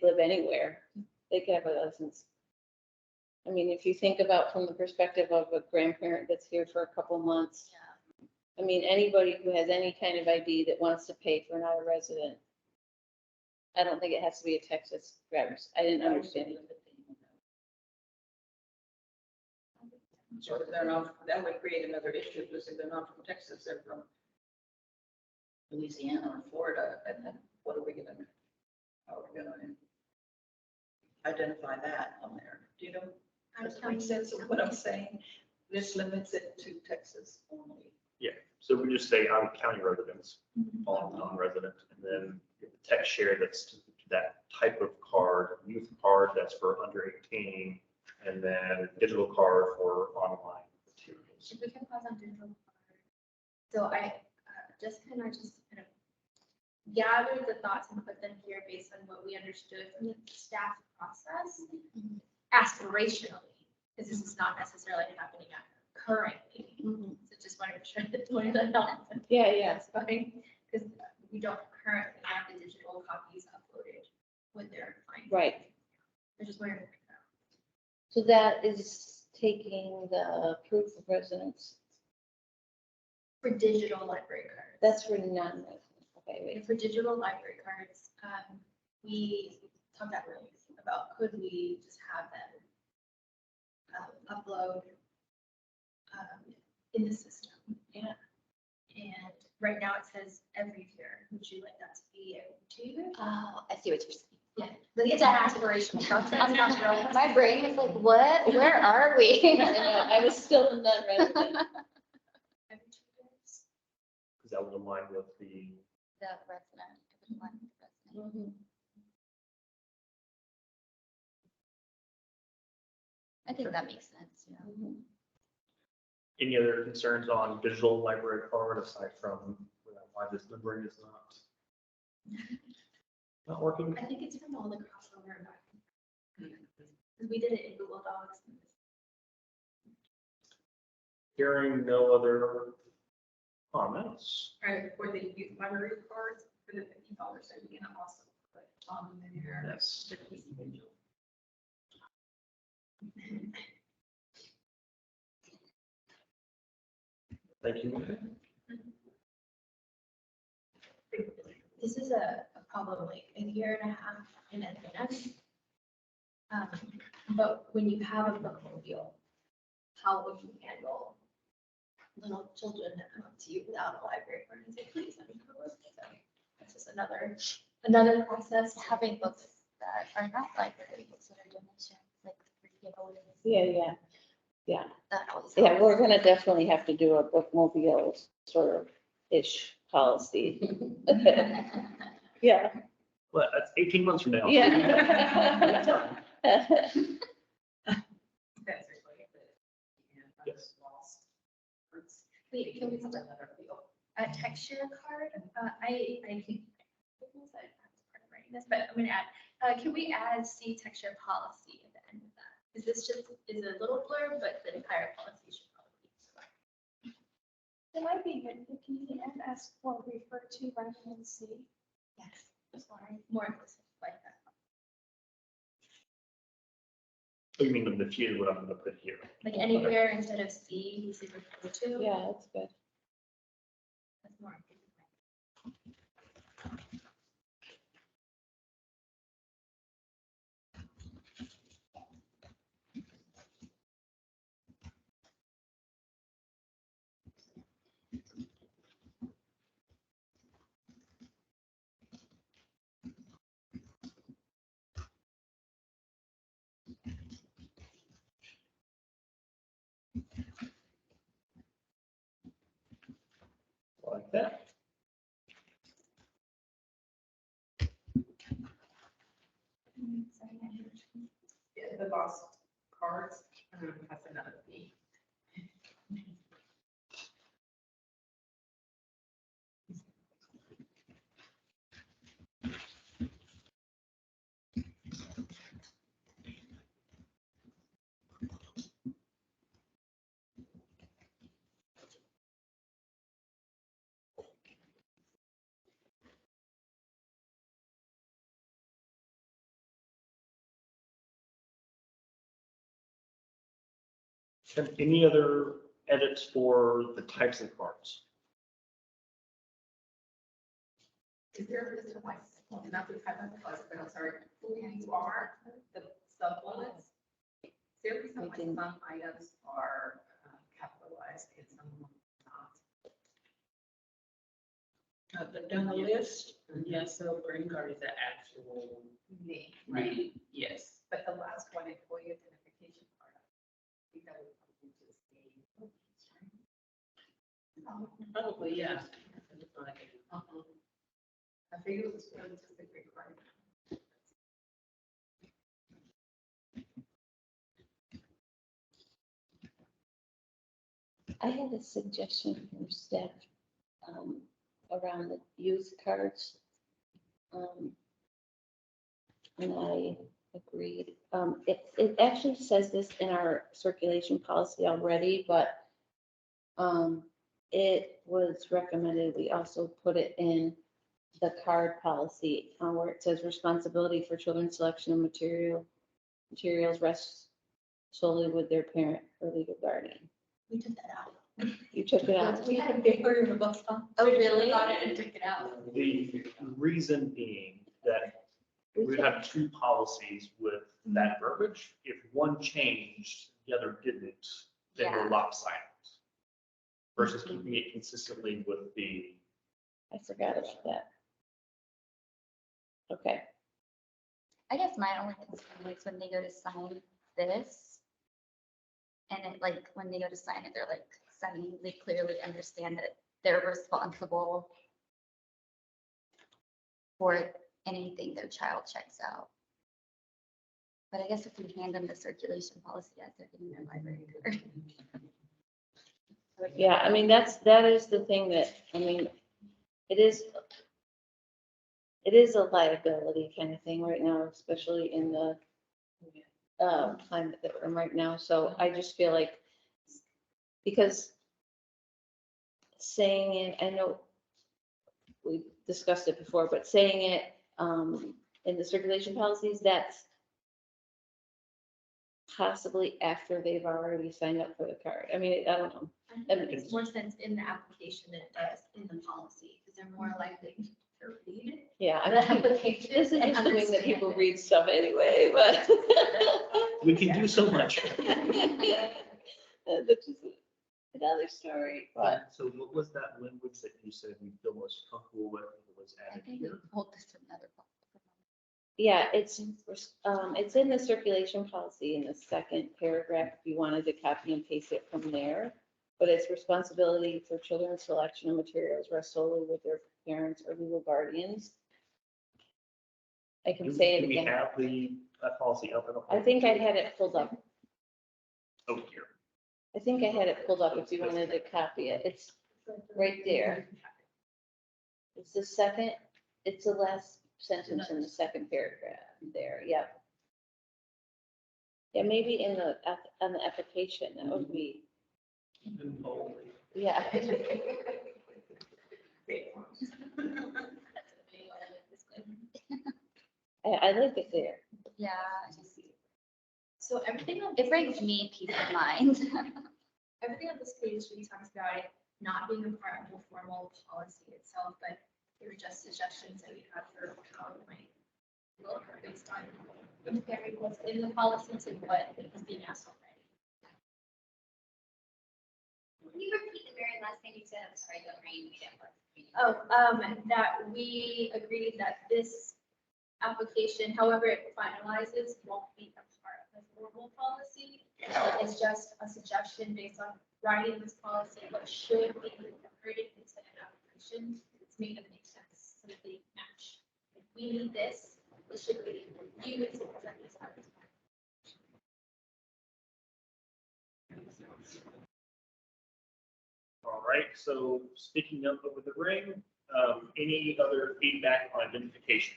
live anywhere. They could have a license. I mean, if you think about from the perspective of a grandparent that's here for a couple months. I mean, anybody who has any kind of ID that wants to pay for another resident. I don't think it has to be a Texas driver's. I didn't understand it. So if they're not, that would create another issue, because if they're not from Texas, they're from Louisiana or Florida, and then what are we gonna, how are we gonna identify that on there? Do you know, does it make sense of what I'm saying? This limits it to Texas only. So we just say out of county residents, all non-resident, and then the text share that's to that type of card, youth card that's for under 18, and then digital card for online materials. If we can pause on digital. So I just kind of gathered the thoughts and put them here based on what we understood from the staff process aspirationally, because this is not necessarily happening currently. So just want to make sure that point that out. Yeah. That's fine, because we don't currently have the digital copies uploaded when they're applying. Right. I just wanted to. So that is taking the proof of residence. For digital library cards. That's for non-resident. Okay, wait. And for digital library cards, we talked that earlier about could we just have them upload in the system? Yeah. And right now it says every year. Would you like that to be every 2 years? Oh, I see what you're saying. Yeah, but it's an aspirational process. I'm not sure. My brain is like, what? Where are we? I know, I was still a non-resident. Every 2 years. Because that would align with the, The resident, which one? Resident. Mhm. I think that makes sense, yeah. Mhm. any other concerns on digital library card aside from why this numbering is not working? I think it's from all the crossover and back. Because we did it in Google Docs. Hearing no other comments. Right, for the youth library cards, for the $50, so we can also put on there. Yes. the individual. Thank you. This is a problem like a year and a half in advance. But when you have a bookmobile, how would you handle little children that come up to you without a library card and say, please, let me have a book? So that's just another process. Having books that are not library books that are donations, like for giveaways, Yeah, yeah. that always. Yeah, helps. we're gonna definitely have to do a bookmobile sort of ish policy. Yeah. Well, that's 18 months from now. Yeah. That's really good. Yes. Wait, can we have a texture card? I think, I'm part of writing this, but I'm gonna add, can we add see texture policy at the end of that? Is this just, is it a little blurb, but the entire policy should probably be. It might be good if you can ask for refer to rather than see. Yes, sorry, more inclusive like that. What do you mean the few, what I'm gonna put here? Like anywhere instead of see, you see refer to. Yeah, that's good. That's more inclusive. Like that. Yeah, the boss cards, that's another fee. And any other edits for the types of cards? Is there a list of like, not the type of class, but I'm sorry, who you are, the sub bullets? There is some, like, some items are capitalized and some not. But down the list, yes, so green card is the actual Name, name, yes. but the last one, employee identification card. I think that would probably just be. Probably, yeah. I figured it was really just a great card. I had a suggestion from staff around the youth cards. And I agreed. It actually says this in our circulation policy already, but it was recommended we also put it in the card policy where it says responsibility for children's selection of materials rests solely with their parent or legal guardian. We took that out. You took it out. We had a paper in the book. Oh, really? Got it and took it out. The reason being that we would have two policies with that verbiage. If one changed, the other didn't, then we're Yeah. lopsided. Versus keeping it consistently with the, I forgot about that. Okay, I guess my only concern is when they go to sign this. And it like, when they go to sign it, they're like signing, they clearly understand that they're responsible for anything their child checks out. But I guess if we hand them the circulation policy as they're getting their library card. yeah, I mean, that is the thing that, I mean, it is a liability kind of thing right now, especially in the climate that we're in right now. So I just feel like, because saying it, I know we discussed it before, but saying it in the circulation policies, that's possibly after they've already signed up for the card. I mean, I don't know. I think it makes more sense in the application than it does in the policy, because they're more likely to read Yeah, the I think application. this is and assuming that understand people it. read stuff anyway, but. We can do so much. That's just another story, but So what was that language that you said you feel most comfortable with, that was I added think we here? pulled this from another. yeah, it's in the circulation policy in the second paragraph, if you wanted to copy and paste it from there. But it's responsibility for children's selection of materials rests solely with their parents or legal guardians. I can say it Do we again. have that policy up? I think I had it pulled up. Over here. I think I had it pulled up if you wanted to copy it. It's right there. It's the second, it's the last sentence in the second paragraph there, yep. Yeah, maybe in the, on the application, that would be, yeah. I like it there. Yeah, So everything on it brings me peace of mind. everything on this page really talks about it not being a part of the formal policy itself, but they were just suggestions that we had for how it might look based on comparing what's in the policy to what is being asked already. Can you repeat the very last thing you said? I'm sorry, the brain made it work. That we agreed that this application, however it finalizes, won't be a part of the formal policy. It's just a suggestion based on writing this policy, what should be incorporated into an application. It's made to make sense, so that they match. If we need this, it should be used to present this out. All right, so speaking up over the ring, any other feedback on identification?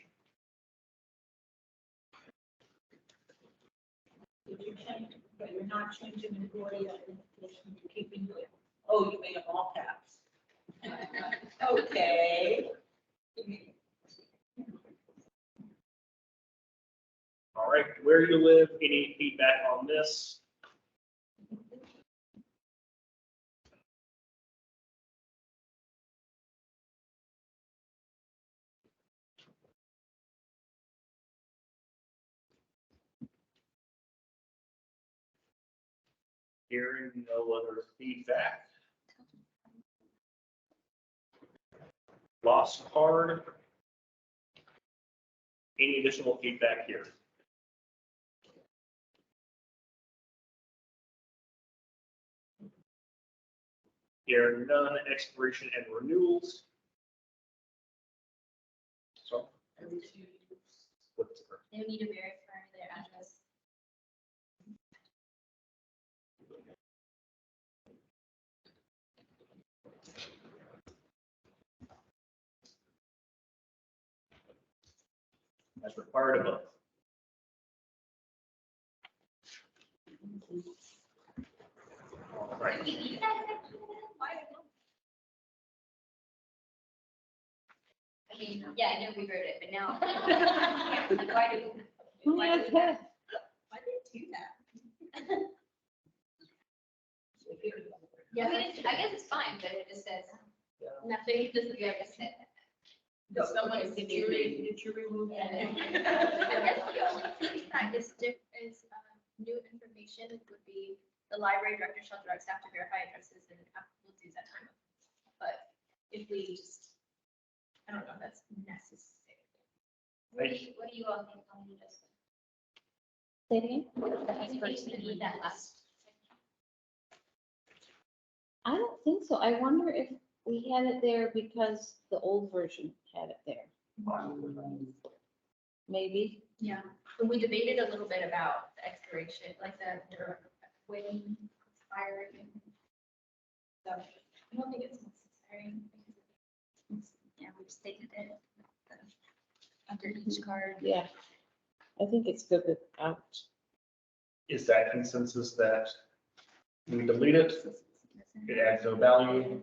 Did you change, but you're not changing the Gloria identification, you're keeping it. Oh, you made them all caps. Okay. All right, where you live, any feedback on this? Hearing no other feedback. Lost card. Any additional feedback here? Hearing none, expiration and renewals. So, what's the They need to verify their address. as required above? All right. I mean, yeah, I know we wrote it, but now. Why do? Why do that? Why did they do that? Yeah, I mean, I guess it's fine, but it just says, Nothing, this is you have to say that. Did you remove that? I guess the only thing that new information would be the library director shall direct staff to verify addresses and we'll do that time. But if we just, I don't know if that's necessary. What do you all think on this? Say it again? I think we need that last. I don't think so. I wonder if we had it there because the old version had it there. Maybe. Yeah, and we debated a little bit about the expiration, like the when expiring. So I don't think it's necessary. Yeah, we've stated it. Under each card. Yeah. I think it's good without. Is that consensus that we delete it? It adds no value.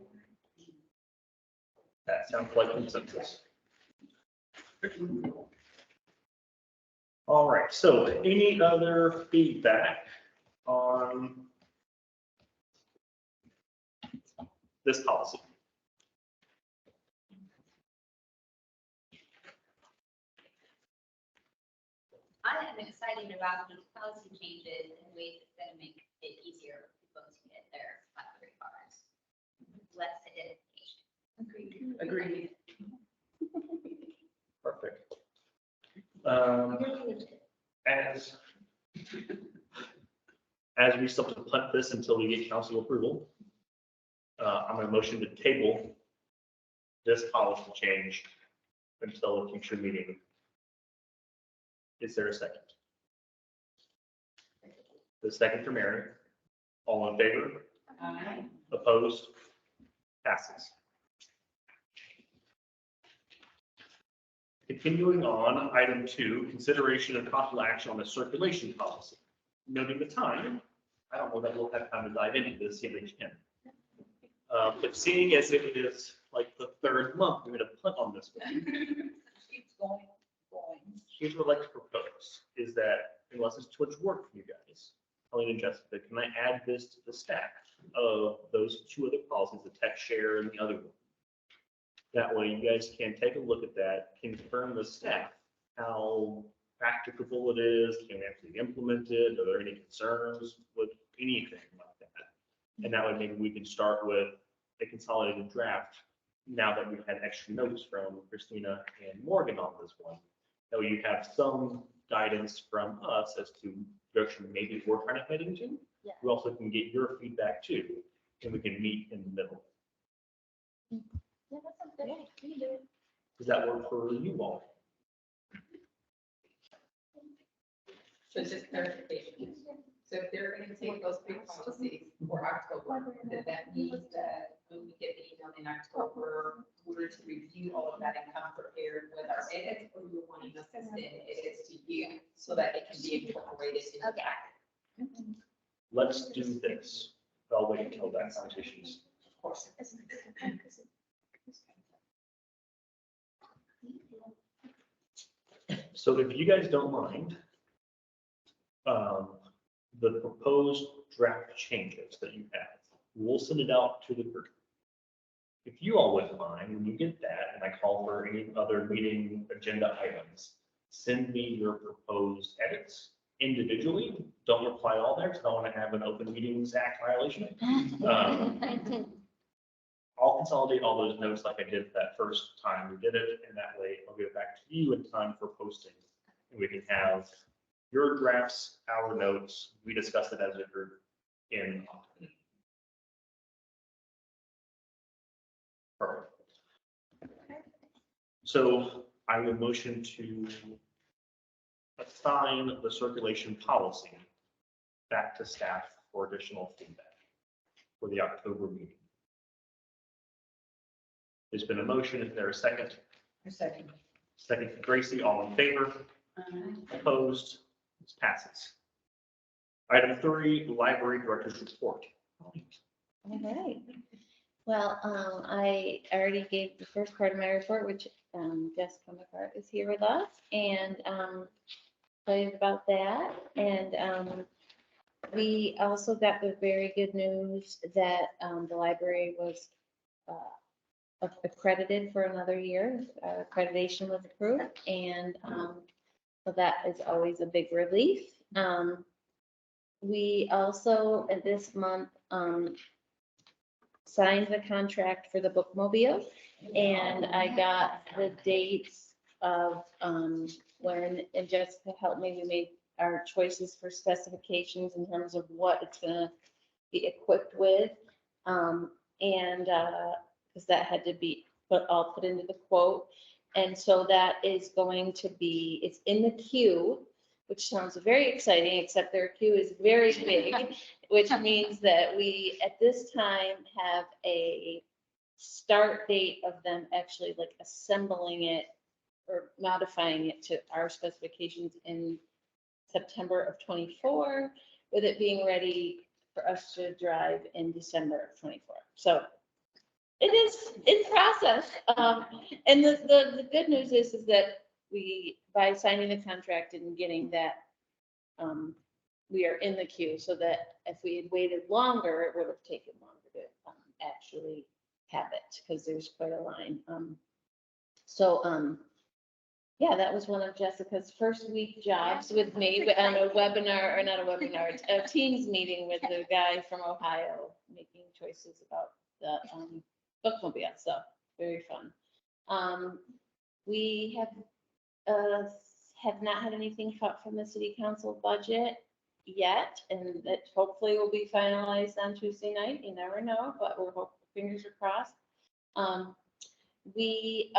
That sounds like consensus. All right, so any other feedback on this policy. I am excited about these policy changes in ways that's gonna make it easier for folks to get their library cards. Less identification. Agreed. Perfect. As we still have to punt this until we get council approval, I'm gonna motion to table this policy change until a future meeting. Is there a second? The second for Mary. All in favor? Opposed? Passes. Continuing on, item 2, consideration and possible action on the circulation policy. Noting the time, I don't know that we'll have time to dive into this yet again. But seeing as it is like the third month, we're going to punt on this one. Keeps going. Here's what I'd like to propose, is that unless it's too much work for you guys, Colleen and Jessica, can I add this to the stack of those 2 other policies, the tech share and the other one? That way you guys can take a look at that, confirm the staff, how practicable it is, can we actually implement it, are there any concerns with anything like that? And that way maybe we can start with a consolidated draft now that we've had extra notes from Christina and Morgan on this one. That way you have some guidance from us as to direction maybe we're trying to head into. Yeah. We also can get your feedback too, and we can meet in the middle. Yeah, that sounds good. We can do it. Does that work for you all? So just clarification. So if they're gonna take those big policies for October, does that mean that when we get the email in October, we're to review all of that and come prepared with our edits, or you're wanting us to send edits to you so that it can be incorporated into Okay. that? Let's do this. I'll wait until that conversation is. Of course. So if you guys don't mind, the proposed draft changes that you have, we'll send it out to the group. If you all wouldn't mind, when you get that, and I call for any other meeting agenda items, send me your proposed edits individually. Don't reply all there, because I don't want to have an Open Meetings Act violation. I'll consolidate all those notes like I did that first time we did it, and that way I'll get it back to you in time for posting. And we can have your drafts, our notes, we discussed it as a group in. Perfect. So I will motion to assign the circulation policy back to staff for additional feedback for the October meeting. There's been a motion. Is there a second? A second. Second for Gracie, all in favor? Opposed? This passes. Item 3, library director's report. All right. Well, I already gave the first part of my report, which Jessica McCart is here with us, and tell you about that. And we also got the very good news that the library was accredited for another year. Accreditation was approved, and so that is always a big relief. We also, this month, signed the contract for the bookmobile, and I got the dates of when, and Jessica helped me, we made our choices for specifications in terms of what it's gonna be equipped with. And because that had to be all put into the quote. And so that is going to be, it's in the queue, which sounds very exciting, except their queue is very big, which means that we, at this time, have a start date of them actually like assembling it or modifying it to our specifications in September of 24, with it being ready for us to drive in December of 24. So it is in process. And the good news is that we, by signing the contract and getting that, we are in the queue, so that if we had waited longer, it would have taken longer to actually have it, because there's quite a line. So, yeah, that was one of Jessica's first week jobs with me on a webinar, or not a webinar, a Teams meeting with the guy from Ohio, making choices about the bookmobile, so very fun. We have not had anything from the city council budget yet, and that hopefully will be finalized on Tuesday night. You never know, but we're hoping, fingers are crossed. We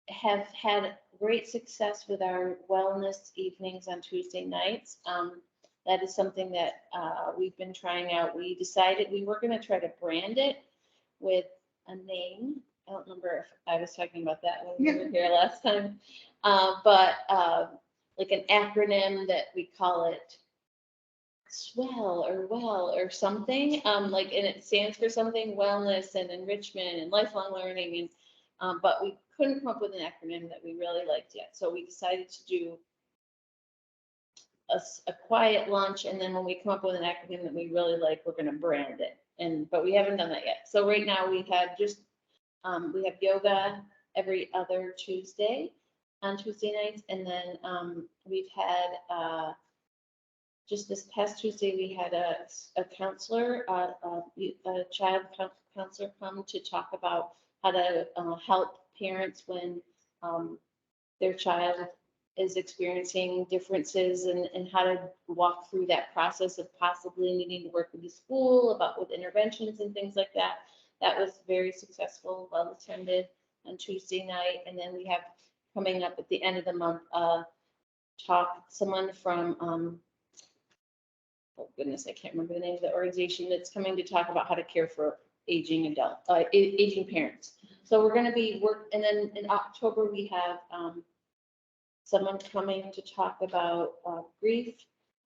have had great success with our wellness evenings on Tuesday nights. That is something that we've been trying out. We decided we were going to try to brand it with a name. I don't remember if I was talking about that when we were here last time, but like an acronym that we call it SWELL or WELL or something, like, and it stands for something, wellness and enrichment and lifelong learning, and but we couldn't come up with an acronym that we really liked yet. So we decided to do a quiet lunch, and then when we come up with an acronym that we really like, we're going to brand it. But we haven't done that yet. So right now we have yoga every other Tuesday on Tuesday nights, and then we've had just this past Tuesday we had a counselor, a child counselor come to talk about how to help parents when their child is experiencing differences, and how to walk through that process of possibly needing to work with the school with interventions and things like that. That was very successful, well attended on Tuesday night. And then we have coming up at the end of the month, someone from, oh goodness, I can't remember the name of the organization that's coming to talk about how to care for aging parents. So we're going to be and then in October we have someone coming to talk about grief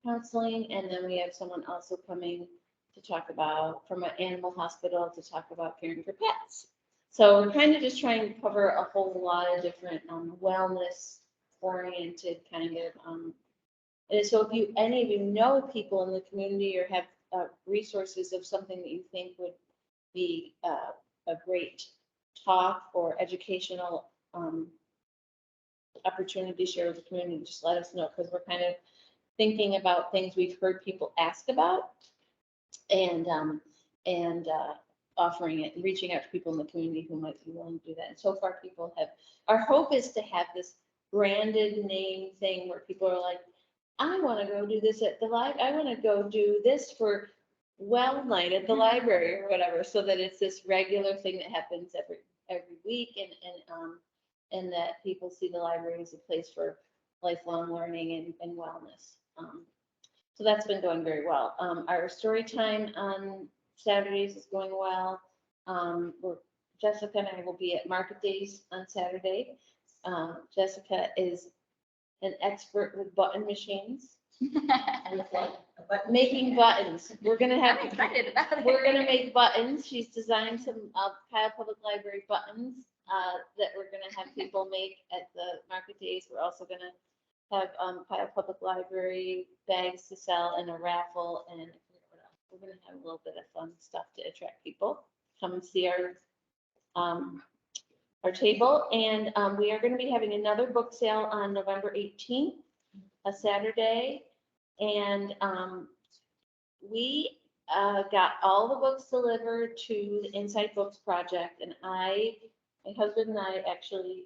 counseling, and then we have someone also coming to talk about, from an animal hospital, to talk about caring for pets. So we're kind of just trying to cover a whole lot of different wellness oriented kind of. And so if any of you know people in the community or have resources of something that you think would be a great talk or educational opportunity to share with the community, just let us know, because we're kind of thinking about things we've heard people ask about, and offering it and reaching out to people in the community who might be willing to do that. And so far people have, our hope is to have this branded name thing where people are like, I want to go do this at the library. I want to go do this for well night at the library or whatever, so that it's this regular thing that happens every week, and that people see the library as a place for lifelong learning and wellness. So that's been going very well. Our story time on Saturdays is going well. Jessica and I will be at Market Days on Saturday. Jessica is an expert with button machines. Making buttons. We're gonna have. I'm excited about it. We're gonna make buttons. She's designed some Kyle Public Library buttons that we're gonna have people make at the Market Days. We're also gonna have Kyle Public Library bags to sell and a raffle, and we're gonna have a little bit of fun stuff to attract people. Come and see our table, and we are going to be having another book sale on November 18th, a Saturday, and we got all the books delivered to the Inside Books Project, and my husband and I actually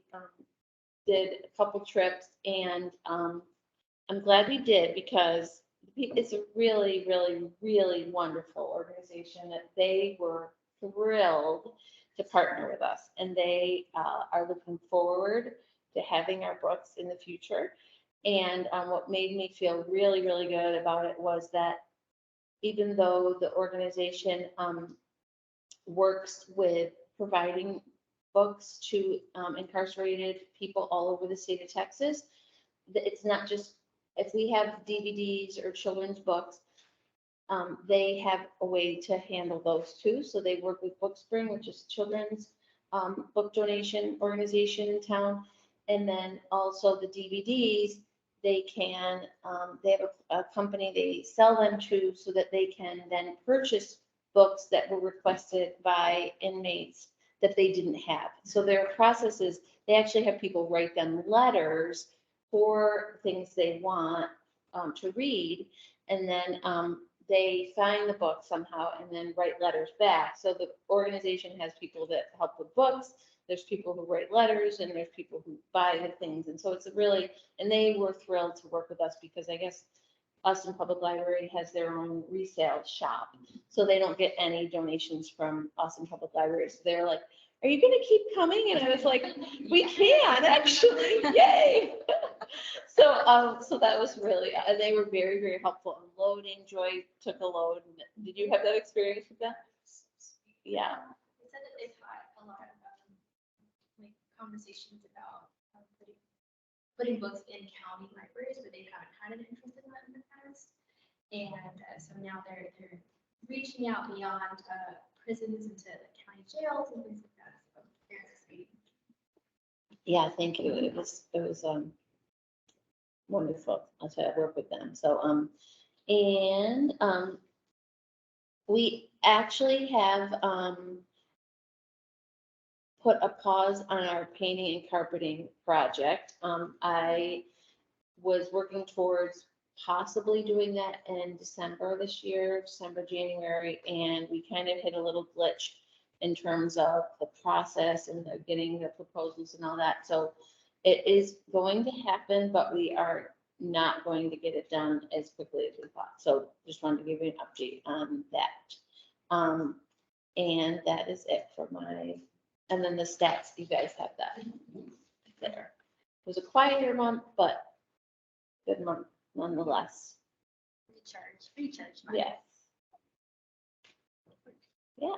did a couple trips, and I'm glad we did, because it's a really, really, really wonderful organization that they were thrilled to partner with us, and they are looking forward to having our books in the future. And what made me feel really, really good about it was that even though the organization works with providing books to incarcerated people all over the state of Texas, it's not just, if we have DVDs or children's books, they have a way to handle those too. So they work with Bookspring, which is children's book donation organization in town. And then also the DVDs, they have a company they sell them to, so that they can then purchase books that were requested by inmates that they didn't have. So their process is, they actually have people write them letters for things they want to read. And then they find the book somehow and then write letters back. So the organization has people that help with books, there's people who write letters, and there's people who buy the things. And so it's a really, and they were thrilled to work with us because I guess Austin Public Library has their own resale shop. So they don't get any donations from Austin Public Library. So they're like, are you gonna keep coming? And I was like, we can actually, yay. So that was really, and they were very, very helpful in loading. Joy took a load. Did you have that experience with that? Yeah. They said that they've had a lot of like conversations about putting books in county libraries where they haven't had an interest in that in the past. And so now they're reaching out beyond prisons into the county jails and things like that. So very exciting. Yeah, thank you. It was wonderful. I'll try to work with them. So, and we actually have put a pause on our painting and carpeting project. I was working towards possibly doing that in December this year, December, January, and we kind of hit a little glitch in terms of the process and getting the proposals and all that. So it is going to happen, but we are not going to get it done as quickly as we thought. So just wanted to give you an update on that. And that is it for my, and then the stats, you guys have that there. It was a quieter month, but good month nonetheless. Recharge. Yes. Yeah.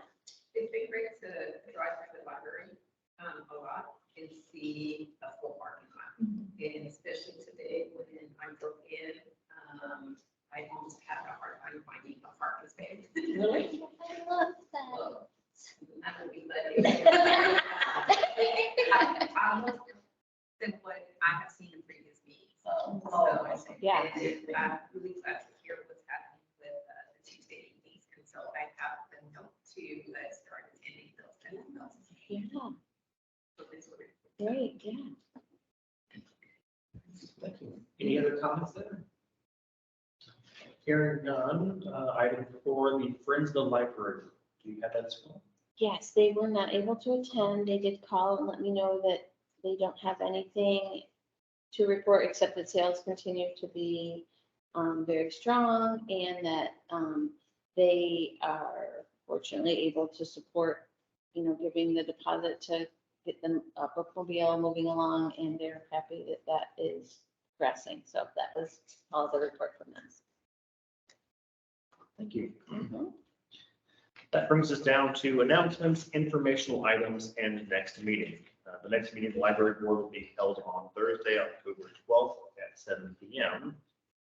It's been great to drive through the library a lot and see a full parking lot. And especially today when I drove in, I almost had a hard time finding a parking space. Really? I love that. Well, not to be letting almost than what I have seen in previous meetings. Yeah. And I'm really glad to hear what's happening with the Tuesday meetings. And so I have the note to start attending those kind of notes. Yeah. So it's really Great. Yeah. Thank you. Any other comments there? Hearing none, item 4, the Friends of the Library. Do you have that as well? Yes, they were not able to attend. They did call and let me know that they don't have anything to report except that sales continue to be very strong and that they are fortunately able to support, giving the deposit to get them a bookmobile moving along, and they're happy that that is progressing. So that was all the report from them. Thank you. Mhm. That brings us down to announcements, informational items, and next meeting. The next meeting of the library board will be held on Thursday, October 12th at 7 p.m.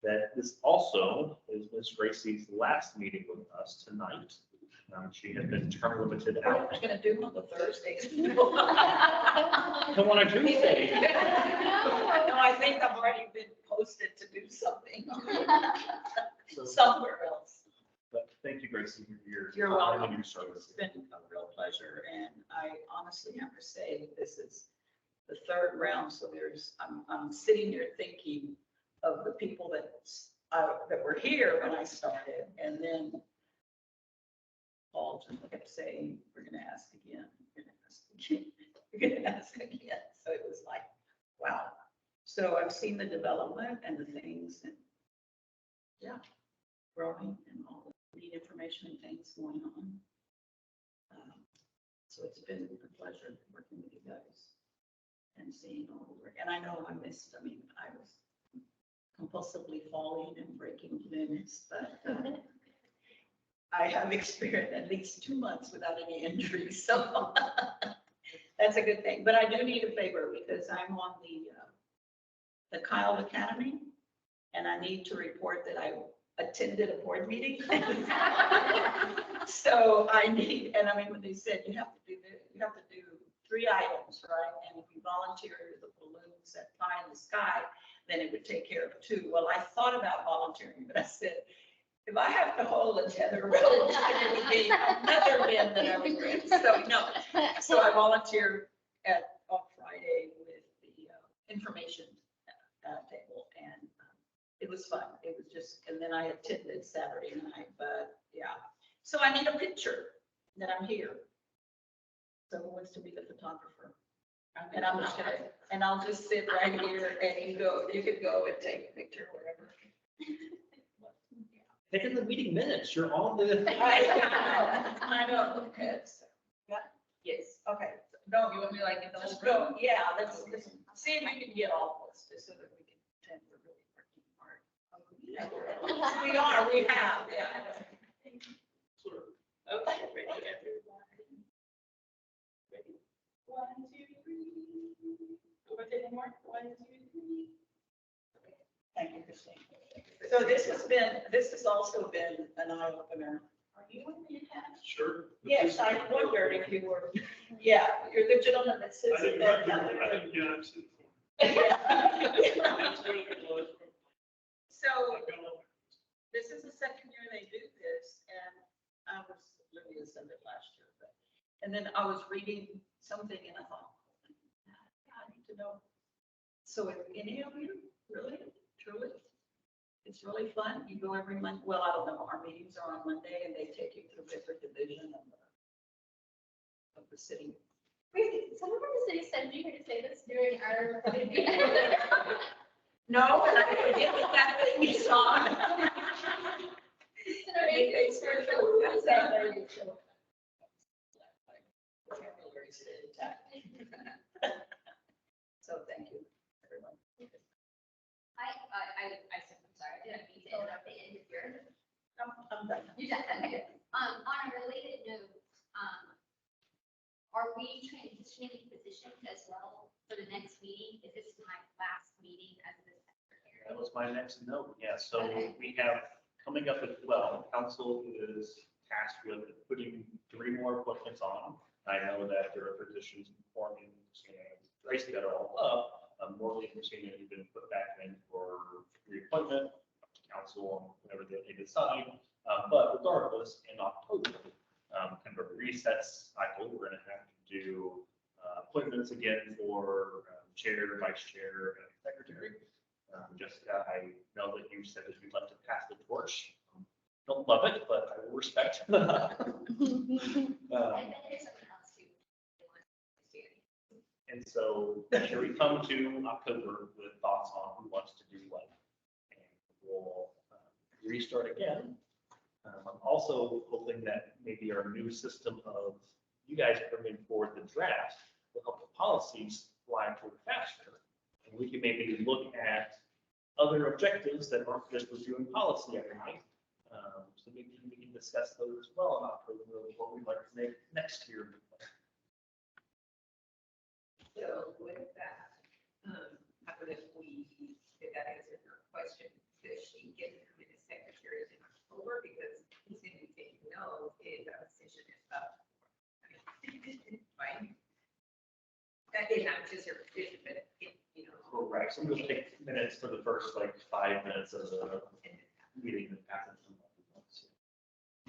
That this also is Ms. Racy's last meeting with us tonight. She has been term limited What am out. I gonna do on the Thursdays? Come on a Tuesday. No, I think I've already been posted to do something So, somewhere else. but thank you, Gracie, for your You're time welcome. and your It's service. been a real pleasure, and I honestly have to say, this is the third round, so I'm sitting here thinking of the people that were here when I started, and then Paul just kept saying, we're gonna ask again, we're gonna ask again, we're gonna ask again, so it was like, wow. So I've seen the development and the things, and yeah, growing and all the neat information and things going on. So it's been a pleasure working with you guys and seeing all the work. And I know I was compulsively falling and breaking limbs, but I have experienced at least 2 months without any injuries, so that's a good thing. But I do need a favor because I'm on the Kyle Academy, and I need to report that I attended a board meeting. So I need, and when they said you have to do 3 items, right? And if you volunteer the balloons that fly in the sky, then it would take care of 2. Well, I thought about volunteering, but I said, if I have to hold a tether rope, it would be another bin that I was with. So no. So I volunteered on Friday with the information table, and it was fun. It was just, and then I attended Saturday night, but yeah. So I need a picture that I'm here. So who wants to be the photographer? And I'm just gonna, and I'll just sit right here and you could go and take a picture wherever. Take in the meeting minutes, you're on the. I know. Yes, okay. No, you want me like, let's go, yeah, let's see if we can get all this, just so that we can pretend we're really working hard. We are, we have, yeah. Okay, ready, everyone? Ready? 1, 2, 3. Do I take more? 1, 2, 3. Okay. Thank you, Christine. So this has also been an eye opener. Are you in the attached? Sure. Yes, I wondered if you were, yeah, you're the gentleman that sits I at didn't, that. I didn't get it. So this is the second year they do this, and I was, Olivia said it last year, but, and then I was reading something and I thought, I need to know. So if any of you really, truly, it's really fun. You go every month. Well, I don't know. Our meetings are on Monday and they take you through different division of the city. Wait, someone from the city sent you here to say this during our meeting. No, and I forget that that thing is on. They started to look at that. So thank you, everyone. I'm sorry, I didn't mean to interrupt the end of your. I'm done. You just said it. On a related note, are we transitioning positions as well for the next meeting? Is this my last meeting as the secretary? That was my next note, yeah, so we have, coming up as well, council is tasked with putting 3 more appointments on. I know that there are positions forming, and Tracy got it all up. Morley and Christina have been put back in for reappointment, council, whenever they decide. But regardless, in October, kind of a reset cycle, we're going to have to do appointments again for chair, vice chair, and secretary. Jessica, I know that you said that you'd like to pass the torch. Don't love it, but I will respect. I bet there's someone else who wants to do. And so here we come to October with thoughts on who wants to do what. And we'll restart again. I'm also hoping that maybe our new system of you guys bringing forward the draft will help the policies fly forward faster. And we can maybe look at other objectives that aren't just reviewing policy every night. So maybe we can discuss those as well in October, what we'd like to make next year. So with that, how about if we, if that answers your question, does she get to come in as secretary in October? Because he's going to be taking notes if that decision is up. Right? That is not just your decision, but it, you know. Correct. So we'll take minutes for the first like 5 minutes of the meeting and pass it to them.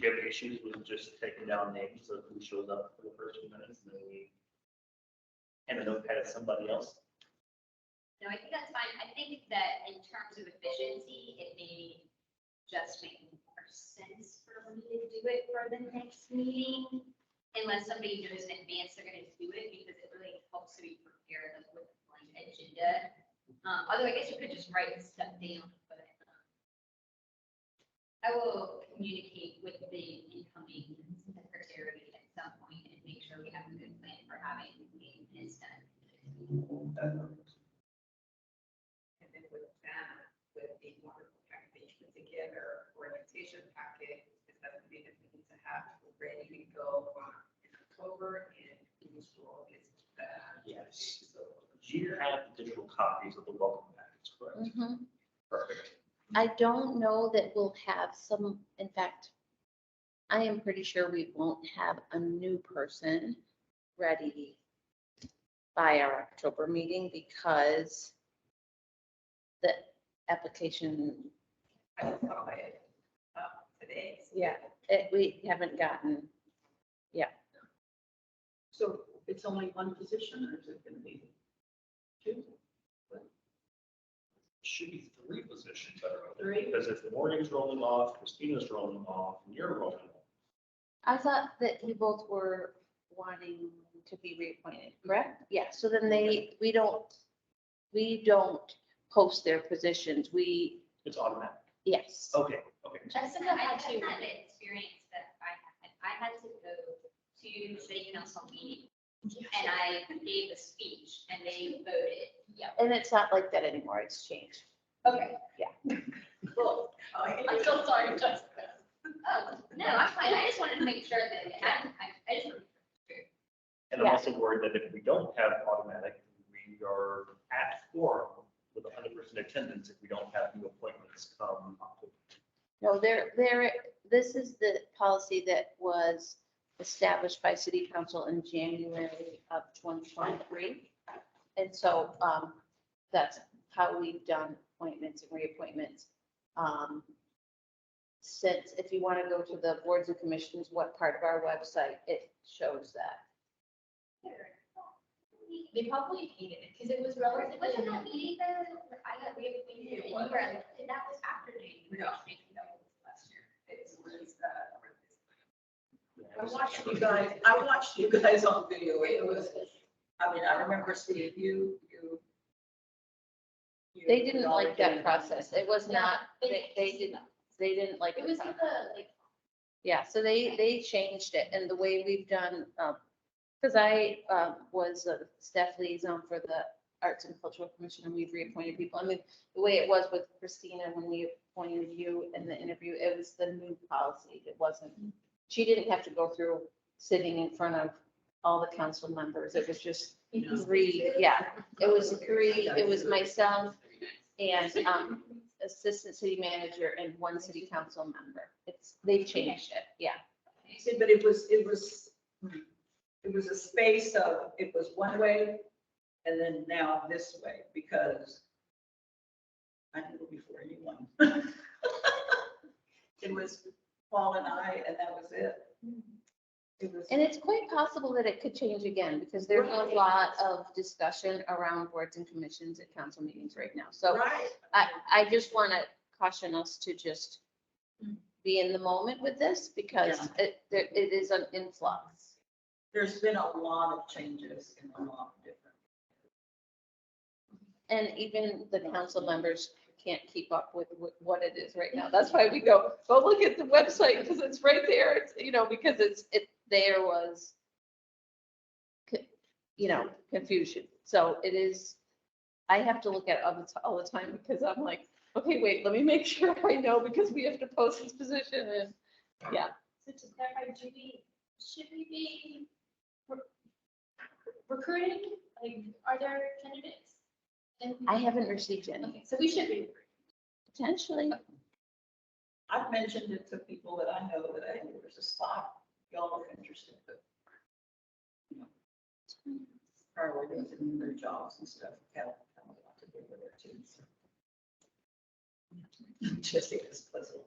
Do you have issues with just taking down names of who shows up for the first 2 minutes and then we hand a notepad to somebody else? No, I think that's fine. I think that in terms of efficiency, it may just make more sense for me to do it for the next meeting. Unless somebody knows in advance they're gonna do it, because it really helps to be prepared like, with like agenda. Although I guess you could just write stuff down, but I will communicate with the incoming secretary at some point and make sure we have a good plan for having maintenance done. And then with that, with the wonderful package put together, orientation packet, is that something that we need to have ready to go in October, and whose role is that? Yes. So you have the digital copies of the welcome package, correct? Mhm. Perfect. I don't know that we'll have some, in fact, I am pretty sure we won't have a new person ready by our October meeting because the application, I just thought I had, days. Yeah, we haven't gotten, So it's only one position or is it gonna be two? Should be 3 positions that are open. 3? Because if Morgan's rolling off, Christina's rolling off, and you're rolling off. I thought that you both were wanting to be reappointed, correct? Yeah, so then we don't post their positions, It's automatic. yes. Okay. Jessica had to. I had an experience that I had to go to city council meeting and I gave a speech and they voted. Yep. And it's not like that anymore, it's changed. Okay. Well, I'm so sorry, Jessica. Oh, no, I'm fine. I just wanted to make sure that it hadn't, I just. wanted to make And I'm Yeah. also worried that if we don't have automatic, we are at quorum with 100% attendance if we don't have new appointments come October. No, this is the policy that was established by city council in January of 2023. And so that's how we've done appointments and reappointments. Since if you want to go to the boards and commissions, what part of our website, it shows that. They probably hated it because it was relatively. Wasn't that meeting though? I got reappointed and you were, that was after the. No, last year. It was, I watched you guys on video. It was, I mean, I remember seeing you. They didn't like that process. It was not, they didn't like It it. was in the, like, Yeah, so they changed it and the way we've done, because I was a staff liaison for the Arts and Cultural Commission and we've reappointed people. I mean, the way it was with Christina when we appointed you in the interview, it was the new policy. It wasn't, she didn't have to go through sitting in front of all the council members. It was just 3, yeah. It was 3, it was myself and assistant city manager and 1 city council member. They changed it, yeah. See, but it was a space of, it was one way and then now this way because I knew before anyone. It was Paul and I, and that was it. It was. And it's quite possible that it could change again because there's a lot of discussion around boards and commissions at council meetings right now. So Right. I just want to caution us to just be in the moment with this because it is an influx. There's been a lot of changes in a lot of different. And even the council members can't keep up with what it is right now. That's why we go look at the website because it's right there. It's, because there was, confusion. So it is, I have to look at it all the time because I'm like, okay, wait, let me make sure I know because we have to post this position and, yeah. so to clarify, should we be recruiting? Like, are there candidates? And- I haven't received any, Okay, so we should be. potentially. I've mentioned it to people that I know that I think there's a spot, y'all are interested, but. Probably doing their jobs and stuff, have a lot to do with it too. Just it's pleasant.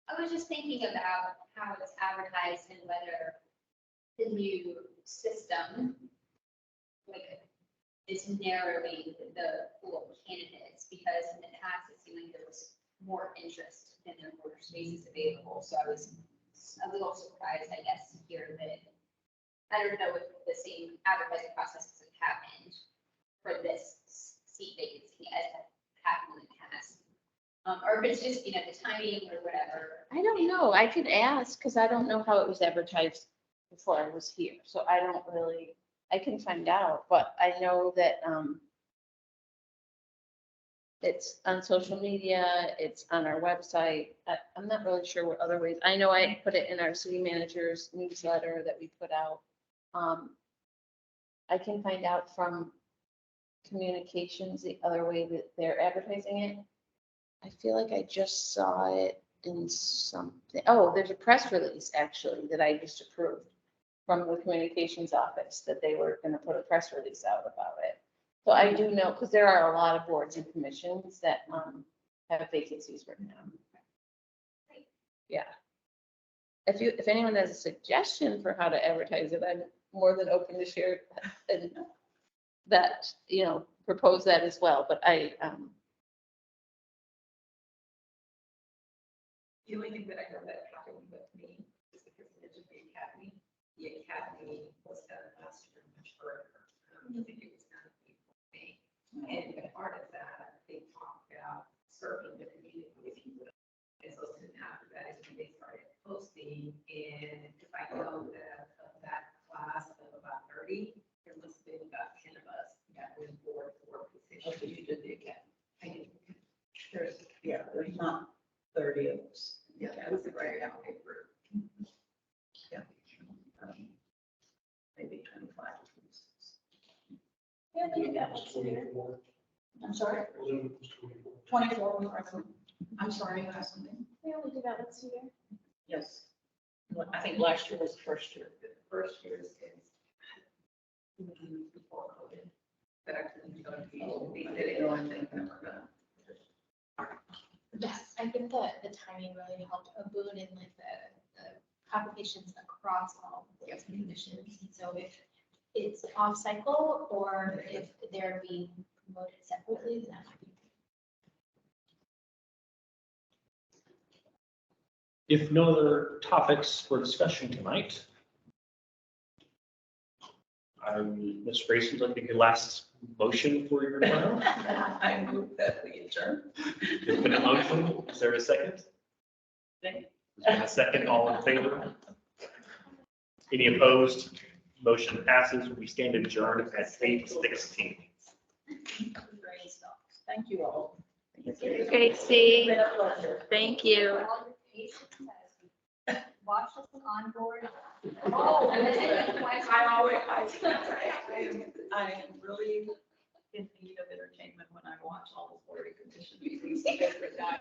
I was just thinking about how it's advertised and whether the new system, like, is narrowing the pool of candidates, because in the past, it seemed like there was more interest than there were spaces available, so I was a little surprised, I guess, to hear that. I don't know if the same advertising process has happened for this seat vacancy as happened in the past. Or if it's just, the timing or whatever. I don't know. I could ask because I don't know how it was advertised before I was here. So I don't really, I can find out, but I know that it's on social media, it's on our website. I'm not really sure what other ways. I know I put it in our city manager's newsletter that we put out. I can find out from communications the other way that they're advertising it. I feel like I just saw it in something. Oh, there's a press release actually that I just approved from the communications office that they were going to put a press release out about it. So I do know, because there are a lot of boards and commissions that have vacancies right now. Yeah. If anyone has a suggestion for how to advertise it, I'm more than open to share and that, propose that as well, but The only thing that I know that happened with me is because I mentioned the academy. The academy was done last year much further. I think it was kind of May. And a part of that, they talked about serving the community, if you will. And so soon after that is when they started posting. And if I know that of that class of about 30, there must have been about 10 of us that were board for positions. Okay, you did the academy. I did. There's not 30 of us. Yeah, that was a very active group. Maybe 25. Yeah, I think that was here. I'm sorry? 24 was present. I'm sorry, you asked something? We only do that once a year. Yes. Well, I think last year was the first year. The first year is before COVID. But I couldn't go to the, they did it on thing that we're gonna. Yes, I think that the timing really helped a boon in like the applications across all of those positions. And so if it's off cycle or if they're being promoted separately, then that might be. If no other topics for discussion tonight, Ms. Grace, would like to give your last motion for your tomorrow. I move that we adjourn. There's been a motion. Is there a second? Second. There's been a second. All in favor? Any opposed? Motion passes. We stand adjourned at 8:16. Thank you all. Gracie, It's been a pleasure. thank you. All your patience as we watch us on board. Oh, I am really in need of entertainment when I watch all the board condition meetings every night.